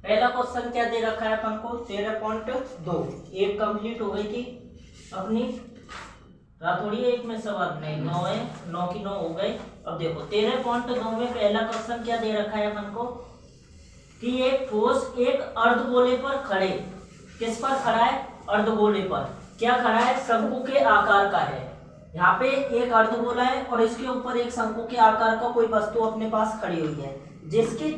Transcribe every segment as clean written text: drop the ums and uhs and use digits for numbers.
पहला क्वेश्चन क्या दे रखा है अपन को 13.2। एक कंप्लीट हो गई थी अपनी रातोड़ी एक में सवाल नहीं 9 है 9 की 9 हो गए। अब देखो 13.2 में पहला क्वेश्चन क्या दे रखा है अपन को कि एक ठोस एक अर्धगोले पर खड़े, किस पर खड़ा है? अर्धगोले पर। क्या खड़ा है? शंकु के आकार का है। यहाँ पे एक अर्धगोला है और इसके ऊपर एक शंकु के आकार का कोई वस्तु अपने पास खड़ी हुई है जिसकी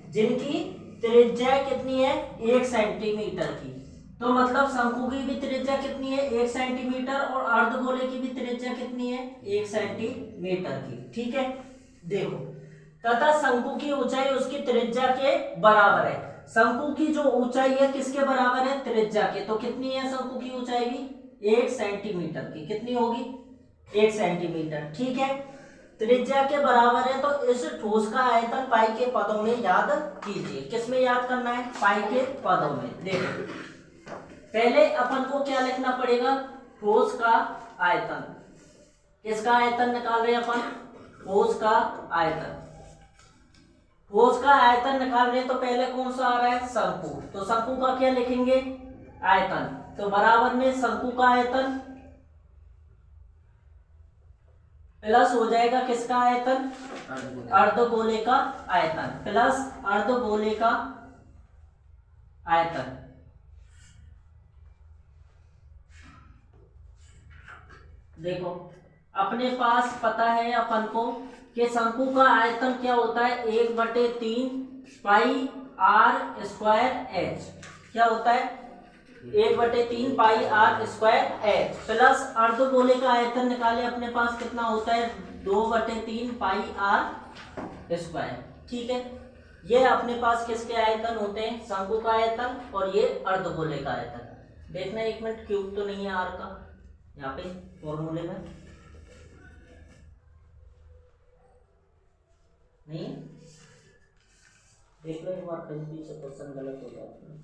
जिनकी त्रिज्या कितनी है? 1 सेंटीमीटर की। तो मतलब शंकु की भी त्रिज्या कितनी है? 1 सेंटीमीटर और अर्धगोले की भी त्रिज्या कितनी है? 1 सेंटीमीटर की। ठीक है, देखो तथा शंकु की ऊंचाई उसकी त्रिज्या के बराबर है। शंकु की जो ऊंचाई है किसके बराबर है? त्रिज्या के। तो कितनी है शंकु की ऊंचाई भी? 1 सेंटीमीटर की। कितनी होगी? 1 सेंटीमीटर। ठीक है, त्रिज्या के बराबर है तो इस ठोस का आयतन पाई के पदों में याद कीजिए। किस में याद करना है? पाई के पदों में। देखो पहले अपन को क्या लिखना पड़ेगा? ठोस का आयतन। किसका आयतन निकाल रहे हैं अपन? ठोस का आयतन। ठोस का आयतन निकाल रहे तो पहले कौन सा आ रहा है? शंकु। तो शंकु का क्या लिखेंगे? आयतन। तो बराबर में शंकु का आयतन प्लस हो जाएगा किसका आयतन? अर्धगोले का आयतन प्लस अर्धगोले का आयतन। देखो अपने पास पता है अपन को कि शंकु का आयतन क्या होता है? 1/3 पाई आर स्क्वायर एच। क्या होता है? 1/3 pi R square H plus अर्धगोले का आयतन निकाले अपने पास कितना होता है? 2/3 पाई आर स्क्वायर। ठीक है, ये अपने पास किसके आयतन होते हैं? शंकु का आयतन और ये अर्धगोले का आयतन। देखना एक मिनट, क्यूब तो नहीं है आर का यहाँ पे फॉर्मूले में? नहीं, देख लो एक बार, कहीं पीछे क्वेश्चन गलत हो जाता है।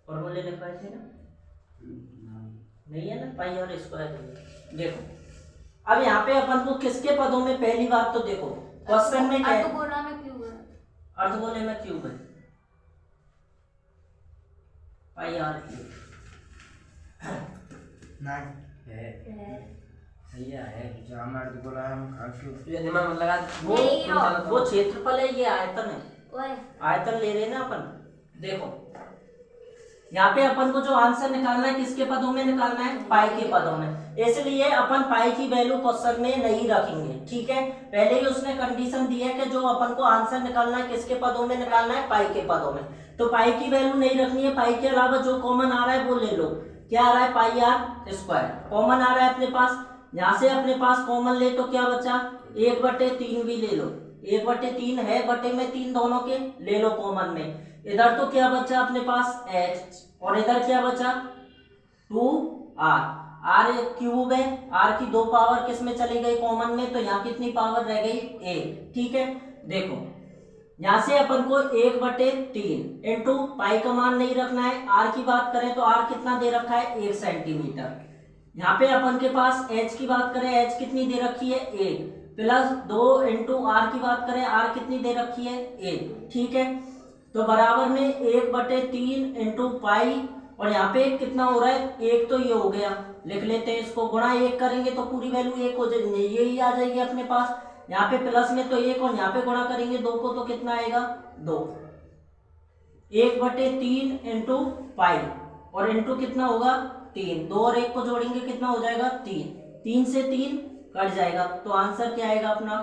फॉर्मूले लिखवाए थे ना? नहीं है ना, पाई और स्क्वायर। देखो अब यहाँ पे अपन को किसके पदों में, पहली बात तो देखो क्वेश्चन में क्या है? अर्धगोला में क्यूब है। अर्धगोले में क्यूब है, पाई आर क्यूब नहीं है। सही है जो हम अर्धगोला हम क्यूब ये दिमाग मत लगा। वो क्षेत्रफल है, ये आयतन है। ओए आयतन ले रहे हैं ना अपन। देखो यहाँ पे अपन को जो आंसर निकालना है किसके पदों में निकालना है? पाई के पदों में। इसलिए अपन पाई की वैल्यू क्वेश्चन में नहीं रखेंगे। ठीक है, पहले ही उसने कंडीशन दी है कि जो अपन को आंसर निकालना है किसके पदों में निकालना है? पाई के पदों में। तो पाई की वैल्यू नहीं रखनी है। पाई के अलावा जो कॉमन आ रहा है वो ले लो। क्या आ रहा है? पाई आर स्क्वायर कॉमन आ रहा है अपने पास। यहाँ से अपने पास कॉमन ले तो क्या बचा? 1/3 भी ले लो। 1/3 है, बटे में 3 दोनों के ले लो कॉमन में। इधर तो क्या बचा अपने पास? h और इधर क्या बचा? 2r। r क्यूब है, r की 2 पावर किस में चली गई? कॉमन में। तो यहाँ कितनी पावर रह गई? 1। ठीक है, देखो यहाँ से अपन को 1/3 इंटू पाई का मान नहीं रखना है। r की बात करें तो r कितना दे रखा है? 1 सेंटीमीटर। यहाँ पे अपन के पास h की बात करें, h कितनी दे रखी है? 1 प्लस 2 इंटू r की बात करें, r कितनी दे रखी है? 1। ठीक है, तो बराबर में 1/3 इंटू पाई और यहाँ पे कितना हो रहा है? 1। तो ये हो गया, लिख लेते हैं इसको। गुणा 1 करेंगे तो पूरी वैल्यू 1 हो जाएगी, यही आ जाएगी अपने पास। यहाँ पे प्लस में तो 1 और यहाँ पे गुणा करेंगे 2 को तो कितना आएगा? 2। 1/3 इंटू पाई और इंटू कितना होगा? 3। 2 और 1 को जोड़ेंगे कितना हो जाएगा? 3। 3 से 3 कट जाएगा तो आंसर क्या आएगा अपना?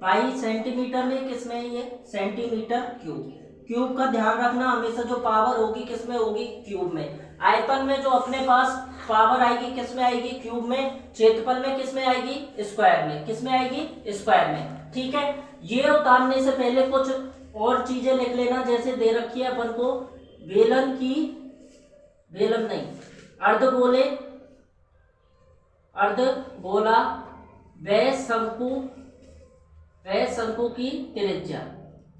पाई सेंटीमीटर में किस में? ये सेंटीमीटर क्यूब। क्यूब का ध्यान रखना हमेशा, जो पावर होगी किस में होगी? क्यूब में। आयतन में जो अपने पास पावर आएगी किस में आएगी? क्यूब में। क्षेत्रफल में किस में आएगी? स्क्वायर में। किस में आएगी? स्क्वायर में। ठीक है, ये उतारने से पहले कुछ और चीजें लिख लेना। जैसे दे रखी है अपन को अर्धगोला व शंकु की त्रिज्या।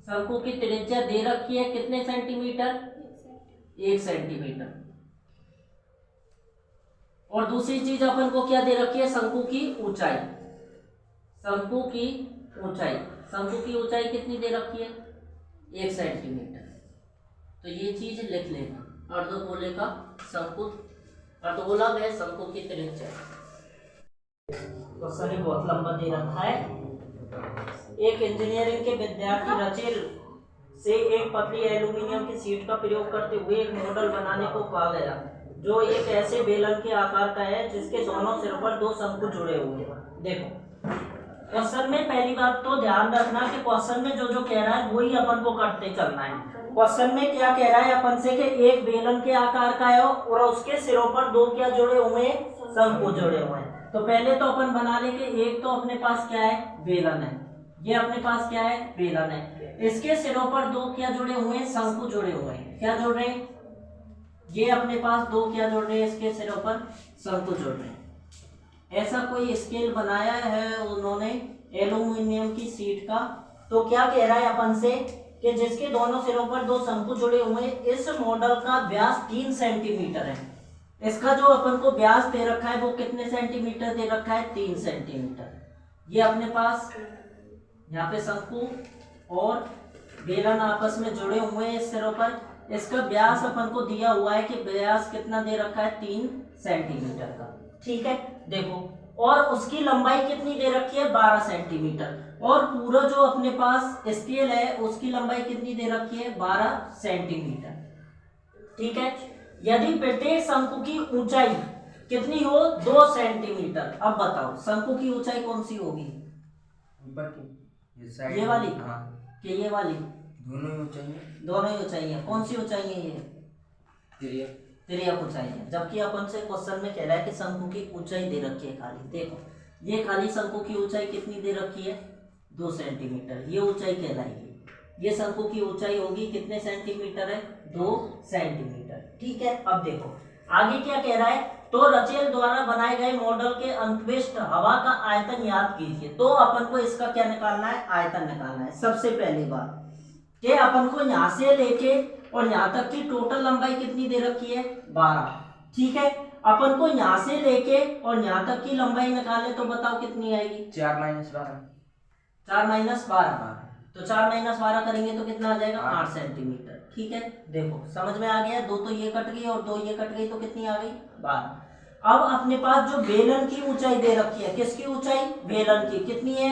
शंकु की त्रिज्या दे रखी है कितने सेंटीमीटर? 1 सेंटीमीटर। और दूसरी चीज अपन को क्या दे रखी है? शंकु की ऊंचाई। शंकु की ऊंचाई शंकु की ऊंचाई कितनी दे रखी है? 1 सेंटीमीटर। तो ये चीज लिख लेना, अर्धगोले का शंकु, अर्धगोला वह शंकु की त्रिज्या। क्वेश्चन ही बहुत लंबा दे रखा है। एक इंजीनियरिंग के विद्यार्थी रचेल से एक पतली एल्यूमिनियम की शीट का प्रयोग करते हुए एक मॉडल बनाने को कहा गया, जो एक ऐसे बेलन के आकार का है जिसके दोनों सिरों पर 2 शंकु जुड़े हुए हैं। देखो क्वेश्चन में पहली बात तो ध्यान रखना कि क्वेश्चन में जो जो कह रहा है वही अपन को करते चलना है। क्वेश्चन में क्या कह रहा है अपन से कि एक बेलन के आकार का है और उसके सिरों पर 2 क्या जुड़े हुए हैं? शंकु जुड़े हुए हैं। तो पहले तो अपन बना ले कि एक तो अपने पास क्या है? बेलन है। ये अपने पास क्या है? बेलन है। इसके सिरों पर 2 क्या जुड़े हुए हैं? शंकु जुड़े हुए हैं। क्या जुड़ रहे हैं? ये अपने पास 2 क्या जुड़ रहे हैं? इसके सिरों पर शंकु जुड़ रहे हैं। ऐसा कोई स्केल बनाया है उन्होंने एल्यूमिनियम की शीट का। तो क्या कह रहा है अपन से कि जिसके दोनों सिरों पर 2 शंकु जुड़े हुए हैं, इस मॉडल का व्यास 3 सेंटीमीटर है। इसका जो अपन को व्यास दे रखा है वो कितने सेंटीमीटर दे रखा है? 3 सेंटीमीटर। ये अपने पास यहाँ पे शंकु और बेलन आपस में जुड़े हुए हैं इस सिरों पर। इसका व्यास अपन को दिया हुआ है कि व्यास कितना दे रखा है? 3 सेंटीमीटर का। ठीक है, देखो, और उसकी लंबाई कितनी दे रखी है? 12 सेंटीमीटर। और पूरा जो अपने पास स्केल है उसकी लंबाई कितनी दे रखी है? 12 सेंटीमीटर। ठीक है, यदि प्रत्येक शंकु की ऊंचाई कितनी हो? 2 सेंटीमीटर। अब बताओ शंकु की ऊंचाई कौन सी होगी? ऊपर की ये वाली? हाँ। कि ये वाली? दोनों ही ऊंचाई है। दोनों ही ऊंचाई है। कौन सी ऊंचाई है? ये तिर्यक ऊंचाई है। जबकि अपन से क्वेश्चन में कह रहा है कि शंकु की ऊंचाई दे रखी है खाली। देखो ये खाली शंकु की ऊंचाई कितनी दे रखी है? 2 सेंटीमीटर। ये ऊंचाई कहलाएगी। ये शंकु की ऊंचाई होगी कितने सेंटीमीटर है? 2 सेंटीमीटर। ठीक है, अब देखो आगे क्या कह रहा है। तो रचेल द्वारा बनाए गए मॉडल के अंतविष्ट हवा का आयतन याद कीजिए। तो अपन को इसका क्या निकालना है? आयतन निकालना है। सबसे पहली बात कि अपन को यहाँ से लेके और यहाँ तक की टोटल लंबाई कितनी दे रखी है? 12। ठीक है, अपन को यहाँ से लेके और यहाँ तक की लंबाई निकाले तो बताओ कितनी आएगी? 4 - 12। 4 - 12। तो 4 - 12 करेंगे तो कितना आ जाएगा? 8 सेंटीमीटर। ठीक है, देखो समझ में आ गया। 2 तो ये कट गई और 2 ये कट गई तो कितनी आ गई? 12। अब अपने पास जो बेलन की ऊंचाई दे रखी है, किसकी ऊंचाई? बेलन की। कितनी है?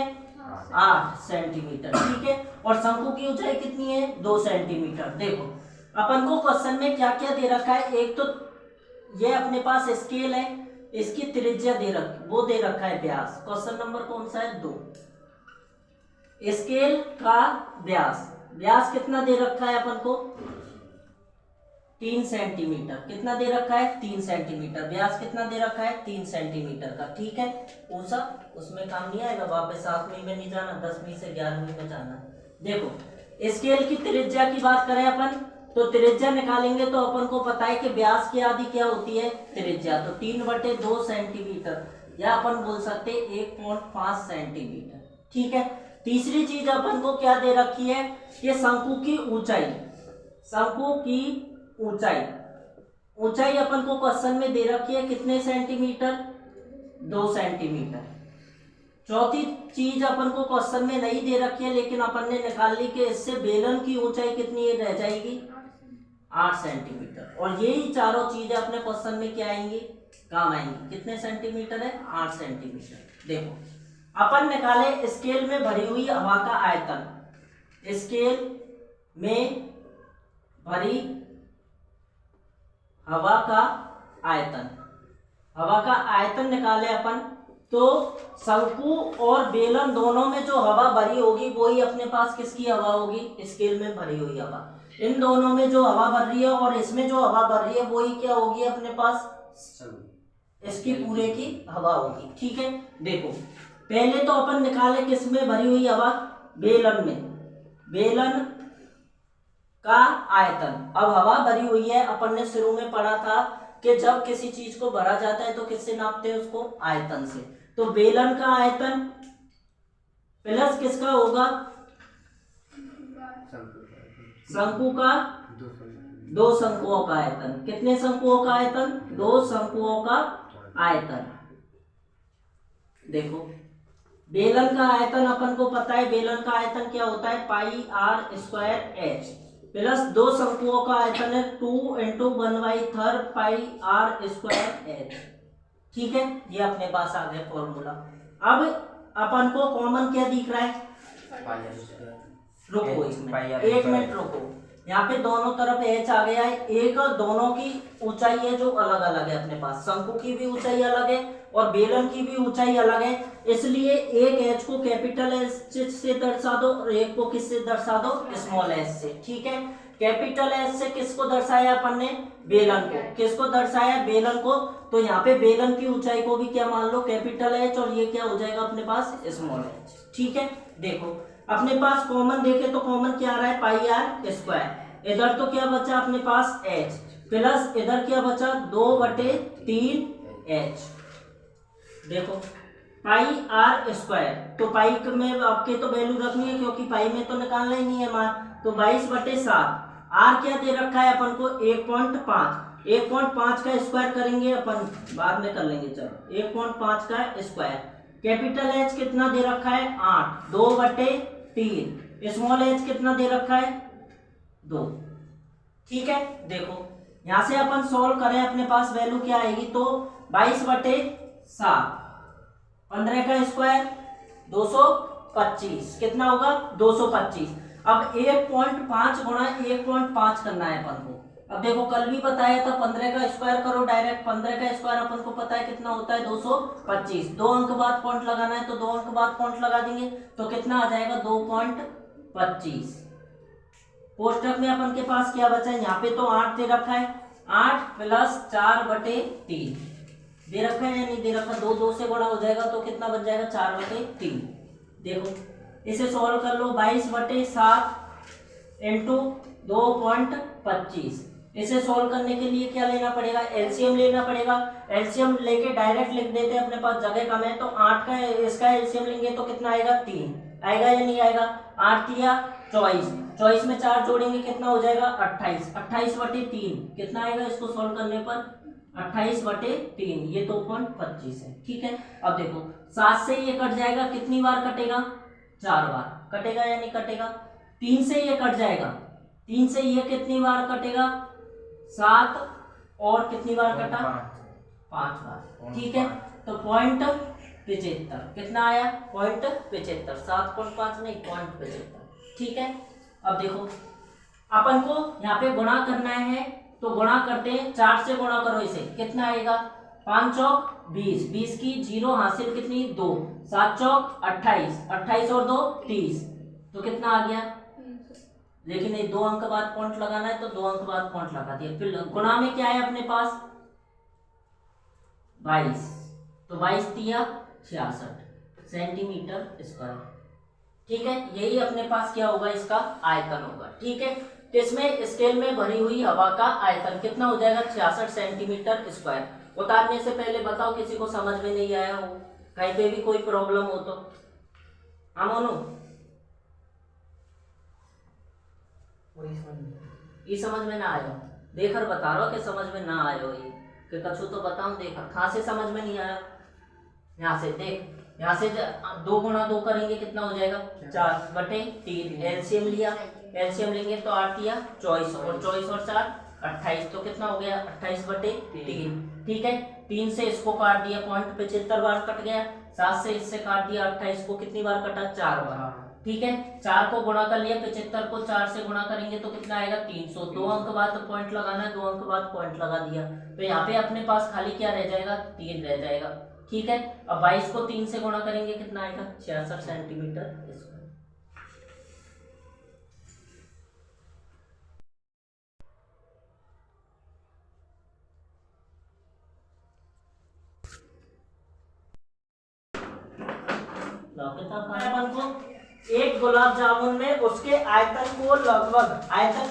8 सेंटीमीटर। ठीक है, और शंकु की ऊंचाई कितनी है? 2 सेंटीमीटर। देखो अपन को क्वेश्चन में क्या क्या दे रखा है। एक तो ये अपने पास स्केल है, इसकी त्रिज्या वो दे रखा है व्यास। क्वेश्चन नंबर कौन सा है? 2। स्केल का व्यास कितना दे रखा है अपन को? 3 सेंटीमीटर। कितना दे रखा है? 3 सेंटीमीटर। व्यास कितना दे रखा है? 3 सेंटीमीटर का। ठीक है, ऊंचा उसमें काम नहीं आएगा। वापस 7वीं में नहीं जाना, 10वीं से 11वीं में जाना। देखो स्केल की त्रिज्या की बात करें अपन तो त्रिज्या निकालेंगे तो अपन को पता है कि व्यास की आधी क्या होती है? त्रिज्या। तो 3/2 सेंटीमीटर, या अपन बोल सकते 1.5 सेंटीमीटर। ठीक है, तीसरी चीज अपन को क्या दे रखी है? ये शंकु की ऊंचाई। शंकु की ऊंचाई अपन को क्वेश्चन में दे रखी है कितने सेंटीमीटर? 2 सेंटीमीटर। चौथी चीज अपन को क्वेश्चन में नहीं दे रखी है लेकिन अपन ने निकाल ली कि इससे बेलन की ऊंचाई कितनी रह जाएगी? 8 सेंटीमीटर। और यही चारों चीजें अपने क्वेश्चन में क्या आएंगी? काम आएंगी। कितने सेंटीमीटर है? 8 सेंटीमीटर। देखो अपन निकाले स्केल में भरी हुई हवा का आयतन। स्केल में भरी हवा का आयतन निकाले अपन तो शंकु और बेलन दोनों में जो हवा भरी होगी वही अपने पास किसकी हवा होगी? स्केल में भरी हुई हवा। इन दोनों में जो हवा भर रही है और इसमें जो हवा भर रही है वही क्या होगी अपने पास? इसकी पूरे की हवा होगी। ठीक है, देखो पहले तो अपन निकाले किस में भरी हुई हवा? बेलन में। बेलन का आयतन। अब हवा भरी हुई है, अपन ने शुरू में पढ़ा था कि जब किसी चीज को भरा जाता है तो किससे नापते हैं उसको? आयतन से। तो बेलन का आयतन प्लस किसका होगा? शंकु का 2 शंकुओं का आयतन। कितने शंकुओं का आयतन? 2 शंकुओं का आयतन। देखो बेलन का आयतन अपन को पता है, बेलन का आयतन क्या होता है, pi R square H plus दो शंकुओं का आयतन है 2 into 1/3 pi R square H. ठीक है, ये अपने पास आ गया फॉर्मूला। अब अपन को कॉमन क्या दिख रहा है, रुको इसमें एक मिनट रुको, यहाँ पे दोनों तरफ एच आ गया है, एक दोनों की ऊंचाई है जो अलग अलग है अपने पास, शंकु की भी ऊंचाई अलग है और बेलन की भी ऊंचाई अलग है, इसलिए एक एच को कैपिटल एच से दर्शा दो और एक को किससे दर्शा दो, स्मॉल एच से। ठीक है, कैपिटल एच से किसको दर्शाया अपन ने, बेलन को। किसको दर्शाया, बेलन को। तो यहाँ पे बेलन की ऊंचाई को भी क्या मान लो, कैपिटल एच, और ये क्या हो जाएगा अपने पास, स्मॉल एच। ठीक है, देखो अपने पास कॉमन देखे तो कॉमन क्या आ रहा है, पाई आर स्क्वायर, इधर तो क्या बचा अपने पास एच, प्लस इधर क्या बचा 2/3 एच। देखो पाई आर स्क्वायर, तो पाई में आपके तो वैल्यू रखनी है क्योंकि पाई में तो निकालना ही नहीं है मान, तो 22/7। आर क्या दे रखा है अपन को, 1.5, 1.5 का स्क्वायर करेंगे अपन, बाद में कर लेंगे, चलो 1.5 का स्क्वायर। कैपिटल एच कितना दे रखा है, 8, 2/3, स्मॉल एच कितना दे रखा है, 2। ठीक है, देखो यहां से अपन सॉल्व करें, अपने पास वैल्यू क्या आएगी, तो 22/7, 15 का स्क्वायर 225, कितना होगा 225। अब 1.5 गुणा 1.5 करना है अपन को। अब देखो कल भी बताया था 15 का स्क्वायर करो डायरेक्ट, 15 का स्क्वायर अपन को पता है कितना होता है 225, 2 अंक बाद पॉइंट लगाना है तो 2 अंक बाद पॉइंट लगा देंगे, तो कितना आ जाएगा 2.25। कोष्टक में अपन के पास क्या बचा है, यहाँ पे तो 8 दे रखा है, 8 प्लस 4/3 दे रखा है या नहीं दे रखा, 2 से गुणा हो जाएगा तो कितना बच जाएगा 4/3। देखो इसे सॉल्व कर लो, 22/7 इंटू 2.25। इसे सॉल्व करने के लिए क्या लेना पड़ेगा, एलसीएम लेना पड़ेगा। एलसीएम लेके डायरेक्ट लिख देते हैं, अपने पास जगह कम है, तो 8 का इसका एलसीएम लेंगे तो कितना आएगा 3 आएगा या नहीं आएगा, 8 या 24, 24 में 4 जोड़ेंगे कितना हो जाएगा 28, 28/3 कितना आएगा इसको सॉल्व करने पर 28/3, ये 2.25 है। ठीक है, अब देखो 7 से ये कट जाएगा, कितनी बार कटेगा, 4 बार कटेगा या नहीं कटेगा। 3 से ये कट जाएगा, 3 से ये कितनी बार कटेगा 7, और कितनी बार कटा 5 बार। ठीक है, तो 0.75 कितना आया 0.75, 7.5 नहीं 0.75। ठीक है, अब देखो अपन को यहाँ पे गुणा करना है, तो गुणा करते हैं, 4 से गुणा करो इसे, कितना आएगा 5 चौक 20, 20 की 0 हासिल कितनी 2, 7 चौक 28, 28 और 2 30, तो कितना आ गया, लेकिन ये 2 अंक बाद पॉइंट लगाना है तो 2 अंक बाद पॉइंट लगा दिया। फिर गुणा में क्या है अपने पास 22, तो 22 तिया 66 सेंटीमीटर स्क्वायर। ठीक है, यही अपने पास क्या होगा, इसका आयतन होगा। ठीक है, तो इसमें स्केल में भरी हुई हवा का आयतन कितना हो जाएगा 66 सेंटीमीटर स्क्वायर। उतारने से पहले बताओ किसी को समझ में नहीं आया हो, कहीं पे भी कोई प्रॉब्लम हो तो। हाँ मोनू, ये समझ में ना आया, देखकर बता रहा कि समझ में ना आया हो, ये कि कछु तो बताऊं, देखा कहाँ से समझ में नहीं आया, यहाँ से देख, यहाँ से 2 गुणा 2 करेंगे कितना हो जाएगा 4/3, एलसीएम लिया, एलसीएम लेंगे तो 8 या 24, और 24 और 4 28, तो कितना हो गया 28/3। ठीक है, 3 से इसको काट दिया 0.75 बार कट गया, 7 से इससे काट दिया 28 को कितनी बार कटा 4 बार। ठीक है, 4 को गुणा कर लिया, 75 को 4 से गुणा करेंगे तो कितना आएगा 300, 2 अंक बाद तो पॉइंट लगाना है, 2 अंक बाद पॉइंट लगा दिया, तो यहाँ पे अपने पास खाली क्या रह जाएगा 3 रह जाएगा। ठीक है, अब 22 को 3 से गुणा करेंगे कितना आएगा 66 सेंटीमीटर स्क्वायर। अपन को एक गुलाब जामुन में उसके आयतन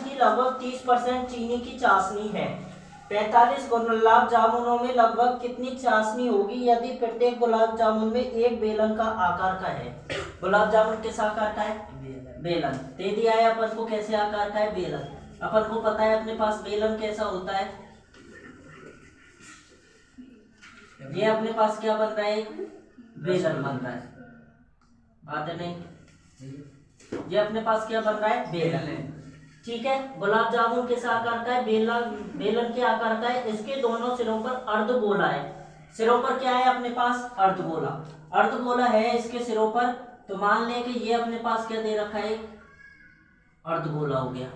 की लगभग 30% चीनी की चाशनी है। 45 गुलाब जामुनों में लगभग कितनी चाशनी होगी यदि प्रत्येक गुलाब जामुन में एक बेलन का आकार का है। गुलाब जामुन किस आकार का है, बेलन दे दिया है अपन को, कैसे आकार का है बेलन, अपन को पता है अपने पास बेलन कैसा होता है, ये अपने पास क्या बन रहा है बेलन बन रहा है। आते नहीं। ये अपने पास क्या बन रहा है, बेलन। ठीक है, गुलाब जामुन किस आकार का है, बेलन के आकार का है। इसके दोनों सिरों पर अर्धगोला है। सिरों पर क्या है अपने पास, अर्धगोला। अर्धगोला है इसके सिरों पर, तो मान लें कि ये अपने पास क्या दे रखा है, अर्धगोला हो गया।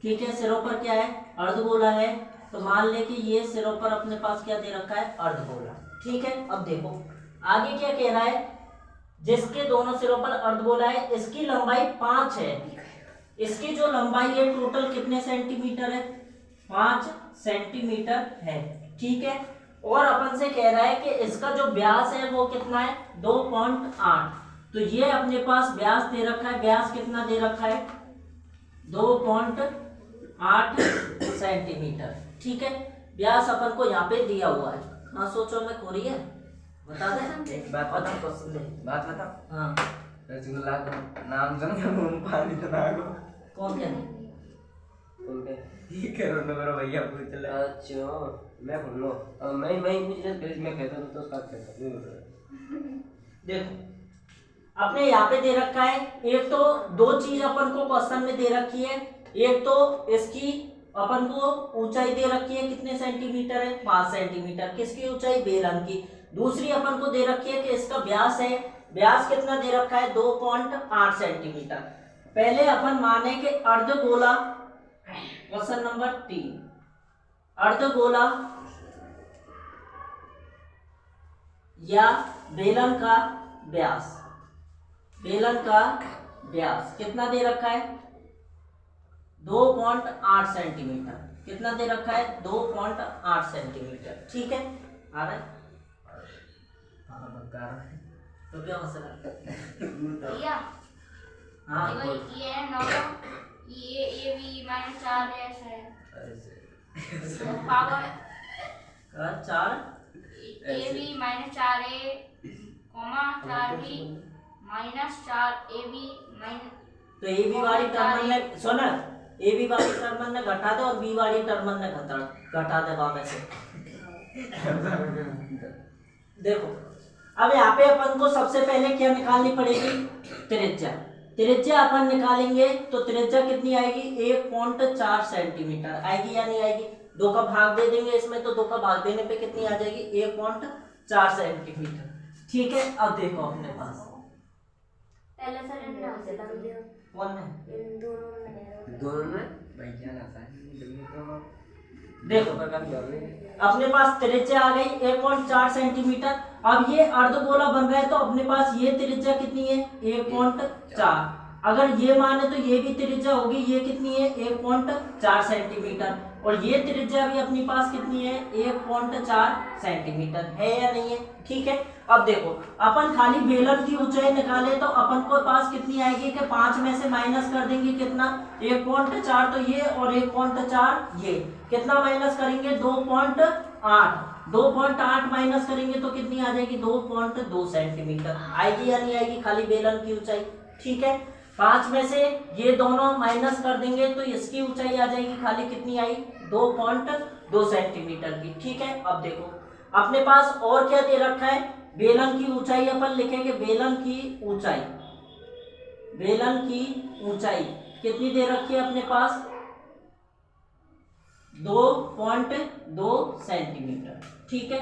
ठीक है, सिरों पर क्या है, अर्धगोला है, तो मान लें कि ये सिरों पर अपने पास क्या दे रखा है, अर्धगोला। ठीक है, अब देखो आगे क्या कह रहा है, जिसके दोनों सिरों पर अर्धगोला है, इसकी लंबाई 5 है। इसकी जो लंबाई है टोटल कितने सेंटीमीटर है, 5 सेंटीमीटर है। ठीक है, और अपन से कह रहा है कि इसका जो व्यास है वो कितना है, 2.8। तो ये अपने पास व्यास दे रखा है, व्यास कितना दे रखा है, 2.8 सेंटीमीटर। ठीक है, व्यास अपन को यहाँ पे दिया हुआ है। हाँ सोचो मैं खोरी है, बता दे। एक बात बता, बात बता। हाँ रसगुल्ला का नाम सुन के मुंह पानी तो ना को। कौन क्या ये करो ना मेरा भैया पूछ ले। अच्छा मैं बोल लो, मैं पूछ रहा फिर मैं कहता हूं तो साथ कहता। देखो अपने यहाँ पे दे रखा है, एक तो दो चीज अपन को क्वेश्चन में दे रखी है। एक तो इसकी अपन को ऊंचाई दे रखी है, कितने सेंटीमीटर है, 5 सेंटीमीटर। किसकी ऊंचाई, बेलन की। दूसरी अपन को दे रखी है कि इसका व्यास है, व्यास कितना दे रखा है, 2.8 सेंटीमीटर। पहले अपन माने कि अर्धगोला, क्वेश्चन नंबर 3, अर्धगोला या बेलन का व्यास, बेलन का व्यास कितना दे रखा है, 2.8 सेंटीमीटर। कितना दे रखा है, 2.8 सेंटीमीटर। ठीक है, आ रहा है, तो क्या मसला भैया हाँ ये है 9, ये भी -4 है पावर 4 ए भी -4 है, 4 भी -4 ए भी तो ए बी वाली टर्मल ने सुन, ए बी वाली टर्मल ने घटा दे और बी वाली टर्मल ने घटा दे वापस से। देखो अब यहाँ पे अपन को सबसे पहले क्या निकालनी पड़ेगी, त्रिज्या। त्रिज्या अपन निकालेंगे तो त्रिज्या कितनी आएगी, 1.4 सेंटीमीटर आएगी या नहीं आएगी। 2 का भाग दे देंगे इसमें, तो 2 का भाग देने पे कितनी आ जाएगी, 1.4 सेंटीमीटर। ठीक है, अब देखो अपने पास पहले सर इन नाम से डाल दिया, कौन है, इन दोनों में भाई क्या ना था तो देखो अपने पास त्रिज्या आ गई 1.4 सेंटीमीटर। अब ये अर्धगोला बन रहा है तो अपने पास ये त्रिज्या कितनी है, 1.4। अगर ये माने तो ये भी त्रिज्या होगी, ये कितनी है, 1.4 सेंटीमीटर। और ये त्रिज्या भी अपने पास कितनी है, 1.4 सेंटीमीटर है या नहीं है। ठीक है, अब देखो अपन खाली बेलन की ऊंचाई निकाले तो अपन को पास कितनी आएगी कि 5 में से माइनस कर देंगे कितना, 1.4 तो ये और 1.4 ये, कितना माइनस करेंगे, 2.8। 2.8 माइनस करेंगे तो कितनी आ जाएगी, 2.2 सेंटीमीटर आएगी या नहीं आएगी, खाली बेलन की ऊंचाई। ठीक है, 5 में से ये दोनों माइनस कर देंगे तो इसकी ऊंचाई आ जाएगी खाली कितनी आई, 2.2 सेंटीमीटर की। ठीक है, अब देखो अपने पास और क्या दे रखा है, बेलन की ऊंचाई अपन लिखेंगे, बेलन की ऊंचाई, बेलन की ऊंचाई कितनी दे रखी है अपने पास, 2.2 सेंटीमीटर। ठीक है,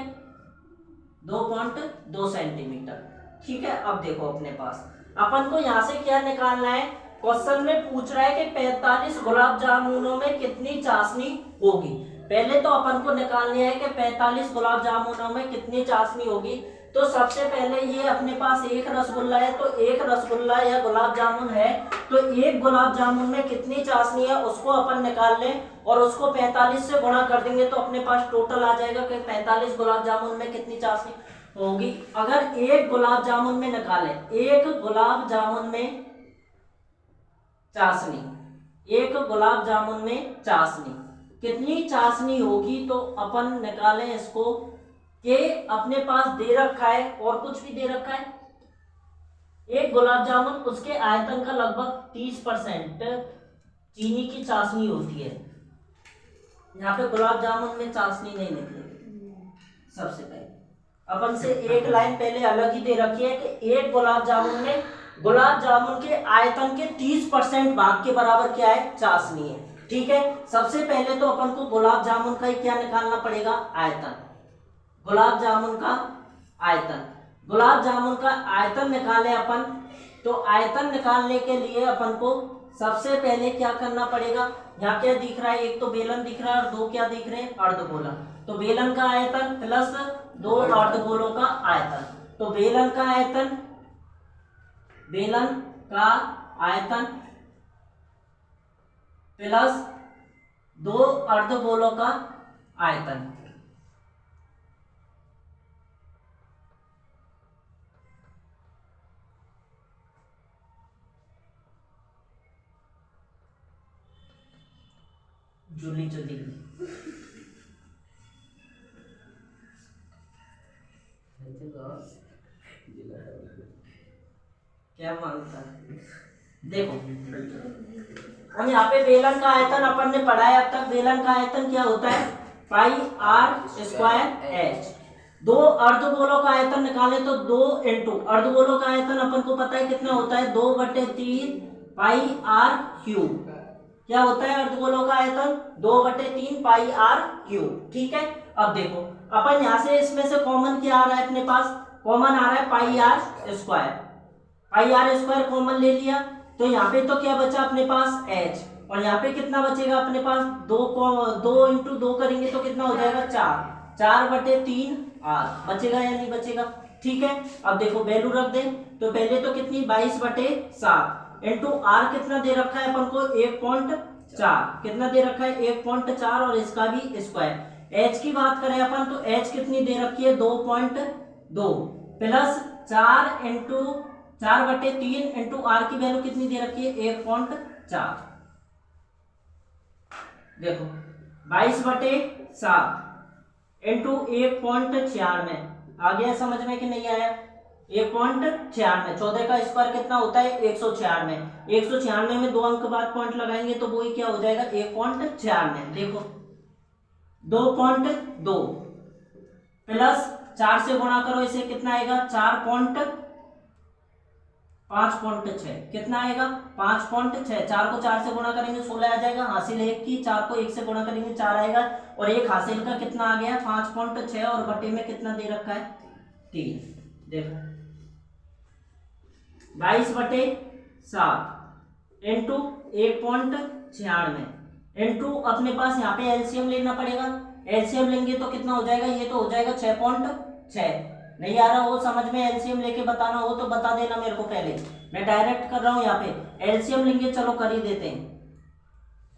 2.2 सेंटीमीटर। ठीक है, अब देखो अपने पास अपन को यहाँ से क्या निकालना है, क्वेश्चन में पूछ रहा है कि 45 गुलाब जामुनों में कितनी चाशनी होगी। पहले तो अपन को निकालनी है कि 45 गुलाब जामुनों में कितनी चाशनी होगी। तो सबसे पहले ये अपने पास एक रसगुल्ला है, तो एक रसगुल्ला या गुलाब जामुन है, तो एक गुलाब जामुन में कितनी चाशनी है उसको अपन निकाल लें और उसको 45 से गुणा कर देंगे तो अपने पास टोटल आ जाएगा कि 45 गुलाब जामुन में कितनी चाशनी होगी। अगर एक गुलाब जामुन में निकालें, एक गुलाब जामुन में चाशनी, एक गुलाब जामुन में चाशनी कितनी चाशनी होगी, तो अपन निकालें इसको कि अपने पास दे रखा है और कुछ भी दे रखा है, एक गुलाब जामुन उसके आयतन का लगभग 30% चीनी की चाशनी होती है। यहाँ पे गुलाब जामुन में चाशनी नहीं निकलेगी। सबसे पहले अपन से एक लाइन पहले अलग ही दे रखी है कि एक गुलाब जामुन में गुलाब जामुन के आयतन के 30% भाग के बराबर क्या है, चाशनी है। ठीक है, सबसे पहले तो अपन को गुलाब जामुन का ही क्या निकालना पड़ेगा, आयतन। गुलाब जामुन का आयतन, गुलाब जामुन का आयतन निकाले अपन, तो आयतन निकालने के लिए अपन को सबसे पहले क्या करना पड़ेगा, यहाँ क्या दिख रहा है, एक तो बेलन दिख रहा है और दो क्या दिख रहे हैं, अर्धगोला। तो बेलन का आयतन प्लस दो अर्धगोलों का आयतन, तो बेलन का आयतन, बेलन का आयतन प्लस दो अर्धगोलों का आयतन। जूली जल्दी क्या मांगता है, देखो हम यहाँ पे बेलन का आयतन अपन ने पढ़ा है अब तक। बेलन का आयतन क्या होता है, पाई आर स्क्वायर एच। दो अर्धगोलों का आयतन निकाले तो 2 इंटू अर्धगोलों का आयतन अपन को पता है कितना होता है, 2/3 पाई आर क्यूब। क्या होता है अर्धगोलों का आयतन, 2/3 पाई आर क्यूब। ठीक है, अब देखो अपन यहाँ से इसमें से कॉमन क्या आ रहा है अपने पास, कॉमन आ रहा है pi R square. Pi R square common ले लिया, तो यहाँ पे तो क्या बचा अपने पास, एच। और यहाँ पे कितना बचेगा अपने पास, 2 इंटू 2 करेंगे तो कितना हो जाएगा, 4। 4/3 आर बचेगा या नहीं बचेगा। ठीक है, अब देखो वैल्यू रख दे, तो पहले तो कितनी 22/7 इंटू आर कितना दे रखा है अपन को, 1.4। कितना दे रखा है, 1.4, और इसका भी स्क्वायर। एच की बात करें अपन तो एच कितनी दे रखी है, 2.2 प्लस 4 इंटू 4/3 इंटू आर की वैल्यू कितनी दे रखी है, 1.4। देखो 22/7 इंटू 1.96 आ गया समझ में कि नहीं आया, 1.96। 14 का स्क्वायर कितना होता है, 196। 196 में 2 अंक बाद पॉइंट लगाएंगे तो वो ही क्या हो जाएगा, 1.96। देखो 2.2 प्लस 4 से गुणा करो, इसे कितना आएगा, 5.6 कितना आएगा, 5.6। 4 को 4 से गुणा करेंगे 16 आ जाएगा, हासिल 1 की। 4 को 1 से गुणा करेंगे 4 आएगा, और एक हासिल का कितना आ गया, 5.6, और बटे में कितना दे रखा है, 3। देखो 22/7 इंटू 1.96 इंटू अपने पास यहाँ पे एलसीएम लेना पड़ेगा। एलसीएम लेंगे तो कितना हो जाएगा, ये तो हो जाएगा 6.6। नहीं आ रहा हो समझ में, एलसीएम लेके बताना हो तो बता देना मेरे को पहले, मैं डायरेक्ट कर रहा हूँ यहाँ पे। एलसीएम लेंगे, चलो कर ही देते हैं।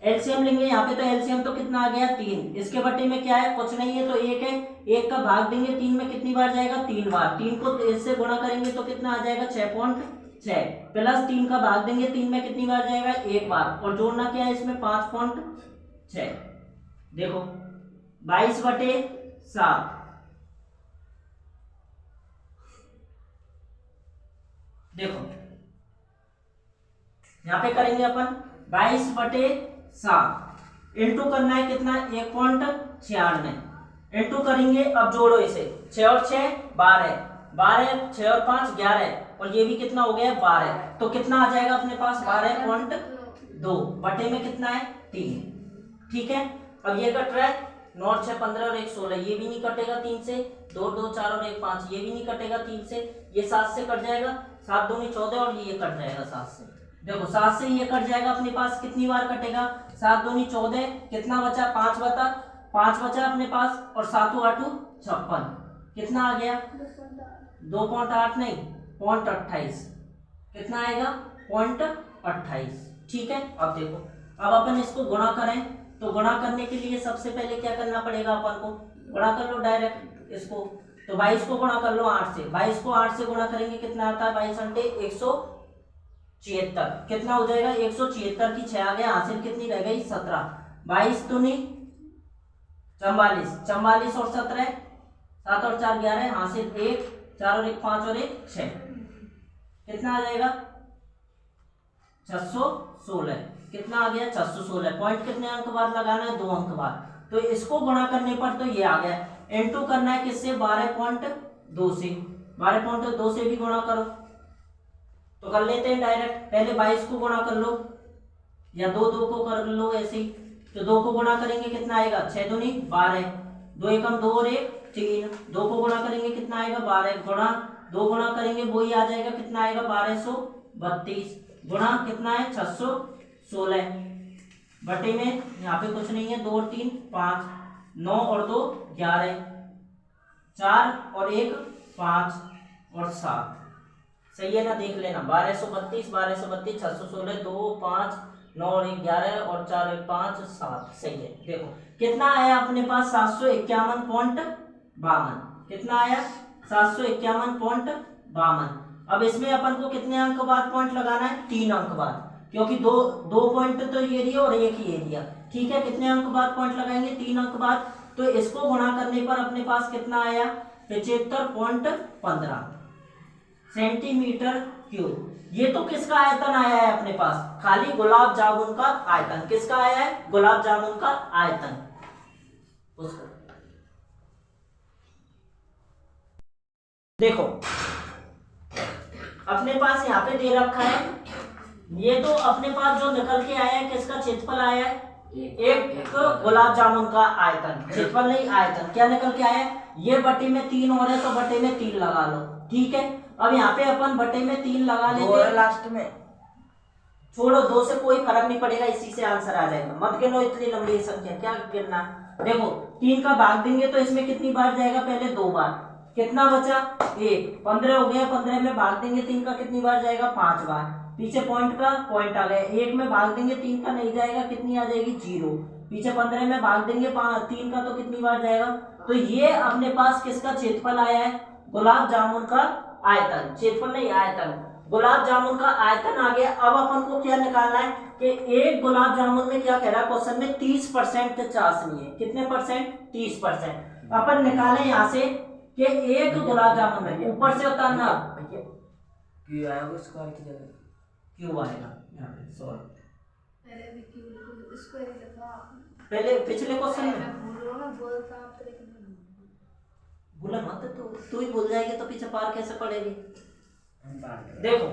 एलसीएम लेंगे यहाँ पे, तो एलसीएम तो कितना आ गया, 3। इसके बटे में क्या है, कुछ नहीं है, तो 1 है। 1 का भाग देंगे 3 में, कितनी बार जाएगा, 3 बार। 3 को इससे गुणा करेंगे तो कितना आ जाएगा, 6.6 प्लस 3 का भाग देंगे 3 में, कितनी बार जाएगा, 1 बार। और जोड़ना क्या है इसमें, 5.6। देखो 22/7 देखो यहाँ पे करेंगे अपन 22/7 इंटू करना है कितना, 1.96 इंटू करेंगे। अब जोड़ो इसे, 6 और 6 12, 12 6 और 5 11, और ये भी कितना हो गया, 12। तो कितना आ जाएगा अपने पास, 12.2 बटे में कितना है, 3। ठीक है, अब ये कट रहा है, 9 6 15 और 1 16, ये भी नहीं कटेगा 3 से। 2 2 4 और 1 5, ये भी नहीं कटेगा 3 से। ये 7 से कट जाएगा, 7 दूनी 14, और ये कट जाएगा 7 से। देखो 7 से ये कट जाएगा अपने पास, कितनी बार कटेगा, 7 दूनी 14, कितना बचा, 5 बचा अपने पास, और 7 8 56, कितना आ गया, 2.8 नहीं, 0.28। कितना आएगा, 0.28। ठीक है, अब देखो, अब अपन इसको गुणा करें, तो गुणा करने के लिए सबसे पहले क्या करना पड़ेगा अपन को, गुणा कर लो डायरेक्ट इसको। तो 22 को गुणा कर लो 8 से, 22 को 8 से गुणा करेंगे कितना आता है, 22 × 176, कितना हो जाएगा, 176 की 6 आ गया, हासिल कितनी रह गई, 17। 22 दूनी 44, 44 और 17, 7 और 4 11, हासिल 1, 4 और 1 5 और 1 6, कितना आ जाएगा, 616। कितना आ गया, 616। पॉइंट कितने अंक बाद लगाना है, 2 अंक बाद। तो इसको गुणा करने पर तो ये आ गया, इनटू करना है किससे, 12.2 से। 12.2 से भी गुणा करो तो कर लेते हैं डायरेक्ट। पहले 22 को गुणा कर लो या 2 को कर लो ऐसे ही। तो 2 को गुणा करेंगे कितना आएगा, 6 दूनी 12, 2 एकम 2 और 1 3। 2 को गुणा करेंगे कितना आएगा 12, गुणा 2 गुणा करेंगे वही आ जाएगा कितना आएगा 1232, गुणा कितना है 616, बटे में यहाँ पे कुछ नहीं है, 2 और 3 5, 9 और 2 11, 4 और 1 5 और 7, सही है ना, देख लेना। 1232 1232 616 2 5 9 और 1 11 और 4 1 5 7, सही है। देखो कितना आया अपने पास 751.52, कितना आया 751.52। अब इसमें अपन को कितने अंक बाद पॉइंट लगाना है, 3 अंक बाद, क्योंकि दो पॉइंट तो ये एरिया और एक ही एरिया, ठीक है। कितने अंक बाद पॉइंट लगाएंगे, 3 अंक बाद। तो इसको गुणा करने पर अपने पास कितना आया 75.15 सेंटीमीटर क्यूब। ये तो किसका आयतन आया है अपने पास, खाली गुलाब जामुन का आयतन। किसका आया है, गुलाब जामुन का आयतन। उसका देखो अपने पास यहाँ पे दे रखा है, ये तो अपने पास जो निकल के आया है किसका क्षेत्रफल आया है, एक गुलाब जामुन का आयतन, क्षेत्रफल नहीं आयतन। क्या निकल के आया है, ये बटे में 3 और है तो बटे में 3 लगा लो, ठीक है। अब यहाँ पे अपन बटे में 3 लगा लेते हैं लास्ट में, छोड़ो 2 से कोई फर्क नहीं पड़ेगा, इसी से आंसर आ जाएगा। मत गिनो इतनी लंबी संख्या, क्या गिनना। देखो 3 का भाग देंगे तो इसमें कितनी बार जाएगा, पहले 2 बार, कितना बचा 1, 15 हो गया। 15 में भाग देंगे 3 का कितनी बार जाएगा, 5 बार। पीछे पॉइंट का पॉइंट आ गया, 1 में भाग देंगे 3 का नहीं जाएगा, कितनी आ जाएगी 0। पीछे 15 में भाग देंगे 3 का तो कितनी बार जाएगा। तो ये अपने पास किसका क्षेत्रफल आया है, गुलाब जामुन का आयतन, क्षेत्रफल नहीं आयतन, गुलाब जामुन का आयतन आ गया। अब अपन को क्या निकालना है कि एक गुलाब जामुन में क्या कह रहा है क्वेश्चन में, 30% चाशनी है। कितने परसेंट, 30%। अपन निकाले यहाँ से कि एक गुलाब जामुन में, ऊपर से उतारना क्यों आएगा स्क्वायर की जगह, क्यों आएगा यहाँ पे, सॉरी इसको ये लिखा पहले पिछले क्वेश्चन में मैं बोलता हूं तो लेकिन भूला मत, तो तू ही भूल जाएगी तो पीछे पार कैसे पड़ेगी। देखो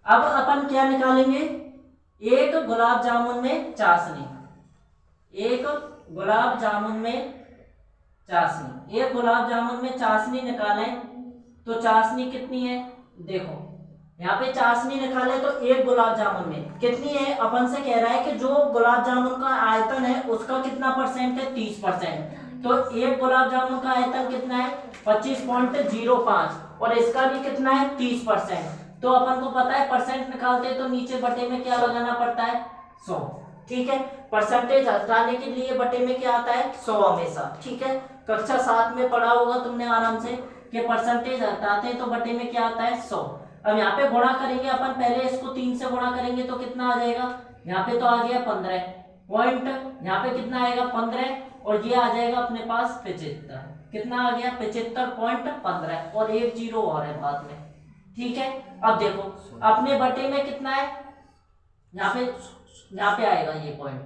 अब अपन क्या निकालेंगे, एक गुलाब जामुन में चाशनी, एक गुलाब जामुन में चाशनी, एक गुलाब जामुन में चाशनी निकालें तो चाशनी कितनी है। देखो यहाँ पे चाशनी निकाले तो एक गुलाब जामुन में कितनी है, अपन से कह रहा है कि जो गुलाब जामुन का आयतन है उसका कितना परसेंट है, 30%। तो एक गुलाब जामुन का आयतन कितना है 25.05 और इसका भी कितना है 30%। तो अपन को पता है परसेंट निकालते हैं तो नीचे बटे में क्या लगाना पड़ता है 100, ठीक है। परसेंटेज हटाने के लिए बटे में क्या आता है 100 हमेशा, ठीक है। कक्षा 7 में पढ़ा होगा तुमने आराम से कि परसेंटेज हटाते हैं तो बटे में क्या आता है 100। अब यहाँ पे गुणा करेंगे अपन, पहले इसको 3 से गुणा करेंगे तो कितना आ जाएगा, यहाँ पे तो आ गया 15 पॉइंट, यहाँ पे कितना आएगा 15 और ये आ जाएगा अपने पास 75, कितना आ गया 75.15 और 1 0 और है बाद में, ठीक है। अब देखो अपने बटे में कितना है, यहाँ पे आएगा ये पॉइंट,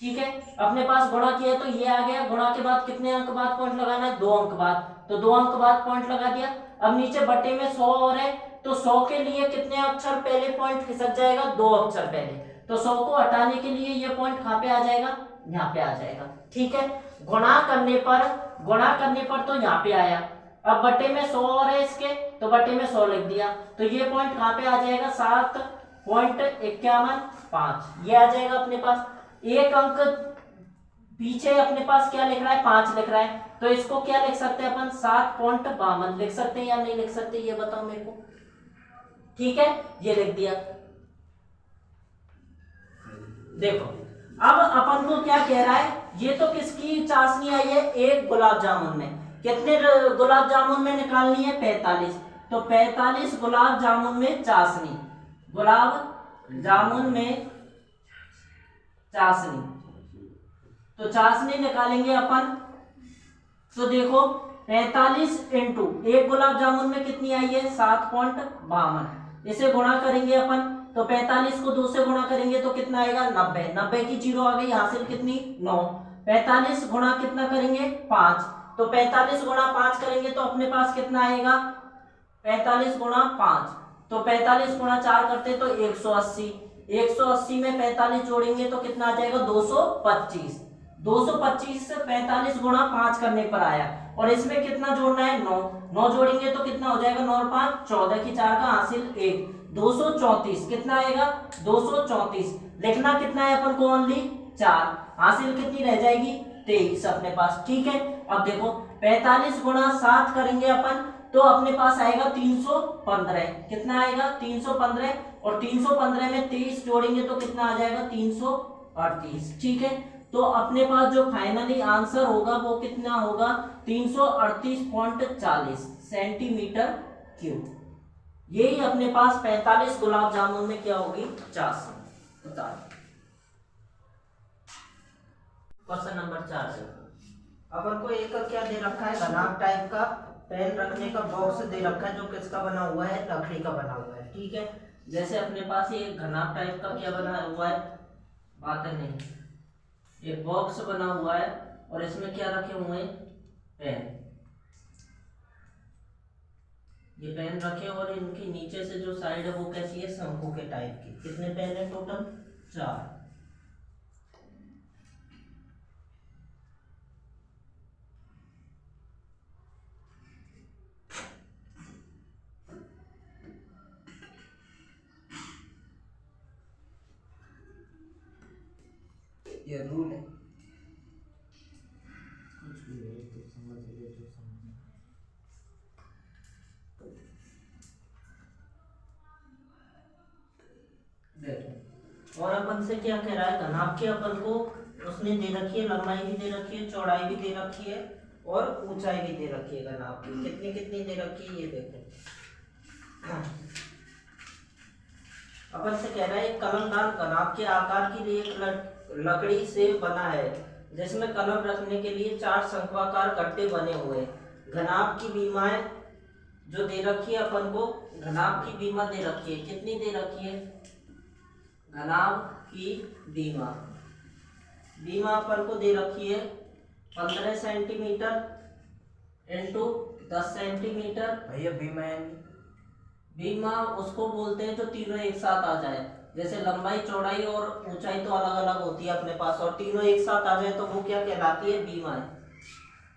ठीक है। अपने पास गुणा किया तो ये आ गया, गुणा के बाद कितने अंक बाद पॉइंट लगाना है, 2 अंक बाद, तो 2 अंक बाद पॉइंट लगा दिया। अब नीचे बटे में 100 और है तो 100 के लिए कितने अक्षर पहले पॉइंट खिसक जाएगा, 2 अक्षर पहले, तो 100 को हटाने के लिए ये पॉइंट कहाँ पे आ जाएगा, यहाँ पे आ जाएगा, ठीक है। गुणा करने पर तो यहाँ पे आया, अब बटे में 100 और है इसके तो बटे में 100 लिख दिया, तो ये पॉइंट कहाँ पे आ जाएगा 7.515, ये आ जाएगा अपने पास। एक अंक पीछे अपने पास क्या लिख रहा है 5 लिख रहा है, तो इसको क्या लिख सकते हैं अपन 7.52 लिख सकते हैं या नहीं लिख सकते, ये बताओ मेरे को, ठीक है। ये लिख दिया। देखो अब अपन को क्या कह रहा है, ये तो किसकी चाशनी आई है, एक गुलाब जामुन में, कितने गुलाब जामुन में निकालनी है 45, तो 45 गुलाब जामुन में चाशनी, गुलाब जामुन में चाशनी, तो चाशनी निकालेंगे अपन। तो देखो 45 इंटू एक गुलाब जामुन में कितनी आई है 7.52, इसे गुणा करेंगे अपन तो 45 को 2 से गुणा करेंगे तो कितना आएगा 90, 90 की 0 आ गई, हासिल कितनी 9, 45 गुणा कितना करेंगे 5, तो 45 गुणा 5 करेंगे तो अपने पास कितना आएगा 45 गुणा 5, तो 45 गुणा 4 करते तो 180, 180 में 45 जोड़ेंगे तो कितना आ जाएगा 225, 225 से 45 गुणा 5 करने पर आया। और इसमें कितना जोड़ना है 9, 9 जोड़ेंगे तो कितना हो जाएगा 9 और 5 14 की 4 का हासिल 1, 234 कितना आएगा 234। लिखना कितना है अपन को ओनली 4, हासिल कितनी रह जाएगी 23 अपने पास। ठीक है, अब देखो 45 गुणा 7 करेंगे अपन तो अपने पास आएगा 315, कितना आएगा 315, और 315 में 23 जोड़ेंगे तो कितना आ जाएगा 338। ठीक है, तो अपने पास जो फाइनली आंसर होगा वो कितना होगा 338.40 सेंटीमीटर क्यूब। यही अपने पास 45 गुलाब जामुन में क्या होगी 400। क्वेश्चन नंबर 4 से अपन को एक क्या दे रखा है, घनाभ टाइप का पेन रखने का बॉक्स दे रखा है जो किसका बना हुआ है, लकड़ी का बना हुआ है। ठीक है, जैसे अपने पास ये घनाभ टाइप का क्या बना हुआ है, बात नहीं, एक बॉक्स बना हुआ है और इसमें क्या रखे हुए हैं पेन, ये पेन रखे और इनकी नीचे से जो साइड है वो कैसी है शंकु के टाइप की। कितने पेन है टोटल 4। ये रूल है। कुछ भी है तो समझ ले जो समझ। देखो और अपन से क्या कह रहा है, घनाभ के अपन को उसने दे रखी है, लंबाई भी दे रखी है, चौड़ाई भी दे रखी है और ऊंचाई भी दे रखी है घनाभ की। कितनी कितनी दे रखी है ये देखो। अपन से कह रहा है एक कलमदान घनाभ के आकार की एक लकड़ी से बना है जिसमें कलम रखने के लिए 4 शंक्वाकार गट्टे बने हुए हैं। घनाभ की बीमाएं जो दे रखी है अपन को, घनाभ की बीमा दे रखी है, कितनी दे रखी है घनाभ की बीमा, बीमा अपन को दे रखी है 15 सेंटीमीटर इंटू 10 सेंटीमीटर। भैया बीमा यानी बीमा उसको बोलते हैं जो तीनों एक साथ आ जाए, जैसे लंबाई चौड़ाई और ऊंचाई तो अलग अलग होती है अपने पास और तीनों एक साथ आ जाए तो वो क्या कहलाती है बीमा है,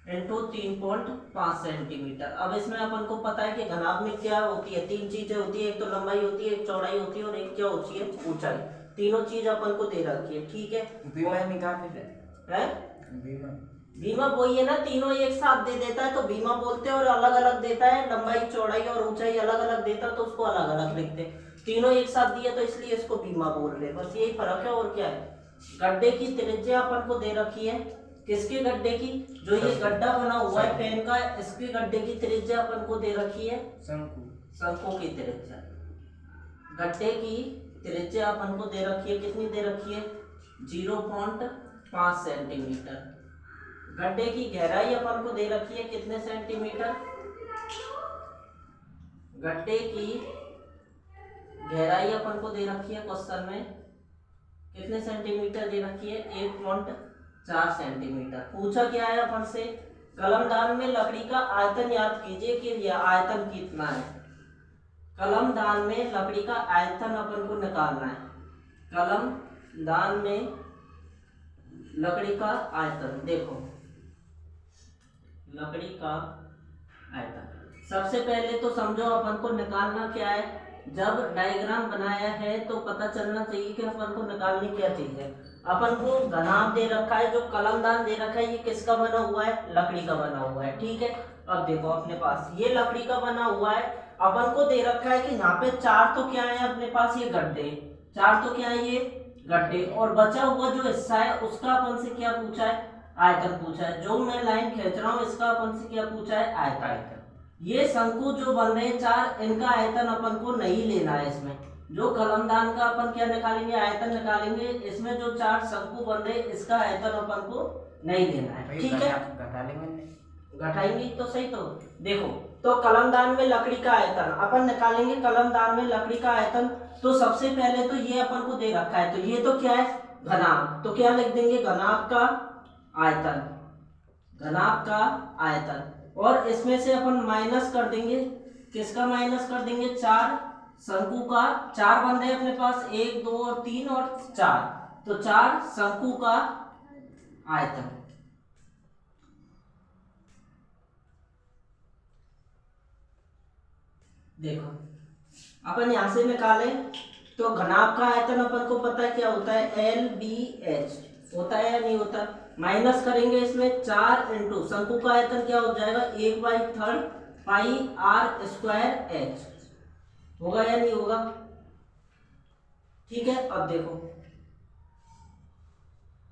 इंटू 3.5 सेंटीमीटर। अब इसमें अपन को पता है कि घनाभ में क्या होती है, 3 चीजें होती है, एक तो लंबाई होती है, एक चौड़ाई होती है और एक क्या होती है ऊंचाई। तीनों चीज अपन को दे रखी है। ठीक है, बीमा निकाल है बीमा बीमा वही है ना, तीनों एक साथ दे देता है तो बीमा बोलते हैं, और अलग अलग देता है लंबाई चौड़ाई और ऊंचाई अलग अलग देता है तो उसको अलग अलग लिखते हैं। तीनों एक साथ दिए तो इसलिए इसको बीमा बोल रहे हैं, बस यही फर्क है और क्या है। गड्ढे की त्रिज्या अपन को दे रखी है, किसके गड्ढे की, जो ये गड्ढा बना हुआ है पेन का, इसके गड्ढे की त्रिज्या अपन को दे रखी है शंकु की त्रिज्या। गड्ढे की त्रिज्या अपन को दे रखी है, कितनी दे रखी है 0.5 सेंटीमीटर। गड्ढे की गहराई अपन को दे रखी है कितने सेंटीमीटर, गड्ढे की गहराई अपन को दे रखी है क्वेश्चन में कितने सेंटीमीटर दे रखी है 1.4 सेंटीमीटर। पूछा क्या है अपन से, कलमदान में लकड़ी का आयतन याद कीजिए कि यह आयतन कितना है। कलमदान में लकड़ी का आयतन अपन को निकालना है, कलमदान में लकड़ी का आयतन, देखो लकड़ी का आयतन सबसे पहले तो समझो अपन को निकालना क्या है। जब डायग्राम बनाया है तो पता चलना चाहिए कि अपन को निकालनी क्या चीज है। अपन को घनाभ दे रखा है, जो कलमदान दे रखा है ये किसका बना हुआ है, लकड़ी का बना हुआ है। ठीक है, अब देखो अपने पास ये लकड़ी का बना हुआ है, अपन को दे रखा है कि यहाँ पे 4 तो क्या है अपने पास ये गड्ढे, 4 तो क्या है ये गड्ढे, और बचा हुआ जो हिस्सा है उसका अपन से क्या पूछा है आयतन पूछा है। जो मैं लाइन खींच रहा हूँ इसका अपन से क्या पूछा है आयतन। ये शंकु जो बन रहे हैं 4, इनका आयतन अपन को नहीं लेना है। इसमें जो कलमदान का अपन क्या निकालेंगे आयतन निकालेंगे, इसमें जो 4 शंकु बन रहे हैं इसका आयतन अपन को नहीं लेना है। ठीक है, घटाएंगे तो सही। तो देखो तो कलमदान में लकड़ी का आयतन अपन निकालेंगे, कलमदान में लकड़ी का आयतन। तो सबसे पहले तो ये अपन को दे रखा है, तो ये तो क्या है घनाभ, तो क्या लिख देंगे घनाभ का आयतन, घनाभ का आयतन। और इसमें से अपन माइनस कर देंगे, किसका माइनस कर देंगे 4 शंकु का 4 बंदे हैं अपने पास, 1 2 और 3 और 4, तो 4 शंकु का आयतन। देखो अपन यहां से निकाले तो घनाभ का आयतन अपन को पता है क्या होता है, LBH होता है या नहीं होता। माइनस करेंगे इसमें 4 इंटू शंकु का आयतन क्या हो जाएगा, 1/3 पाई r स्क्वायर h, होगा या नहीं होगा। ठीक है, अब देखो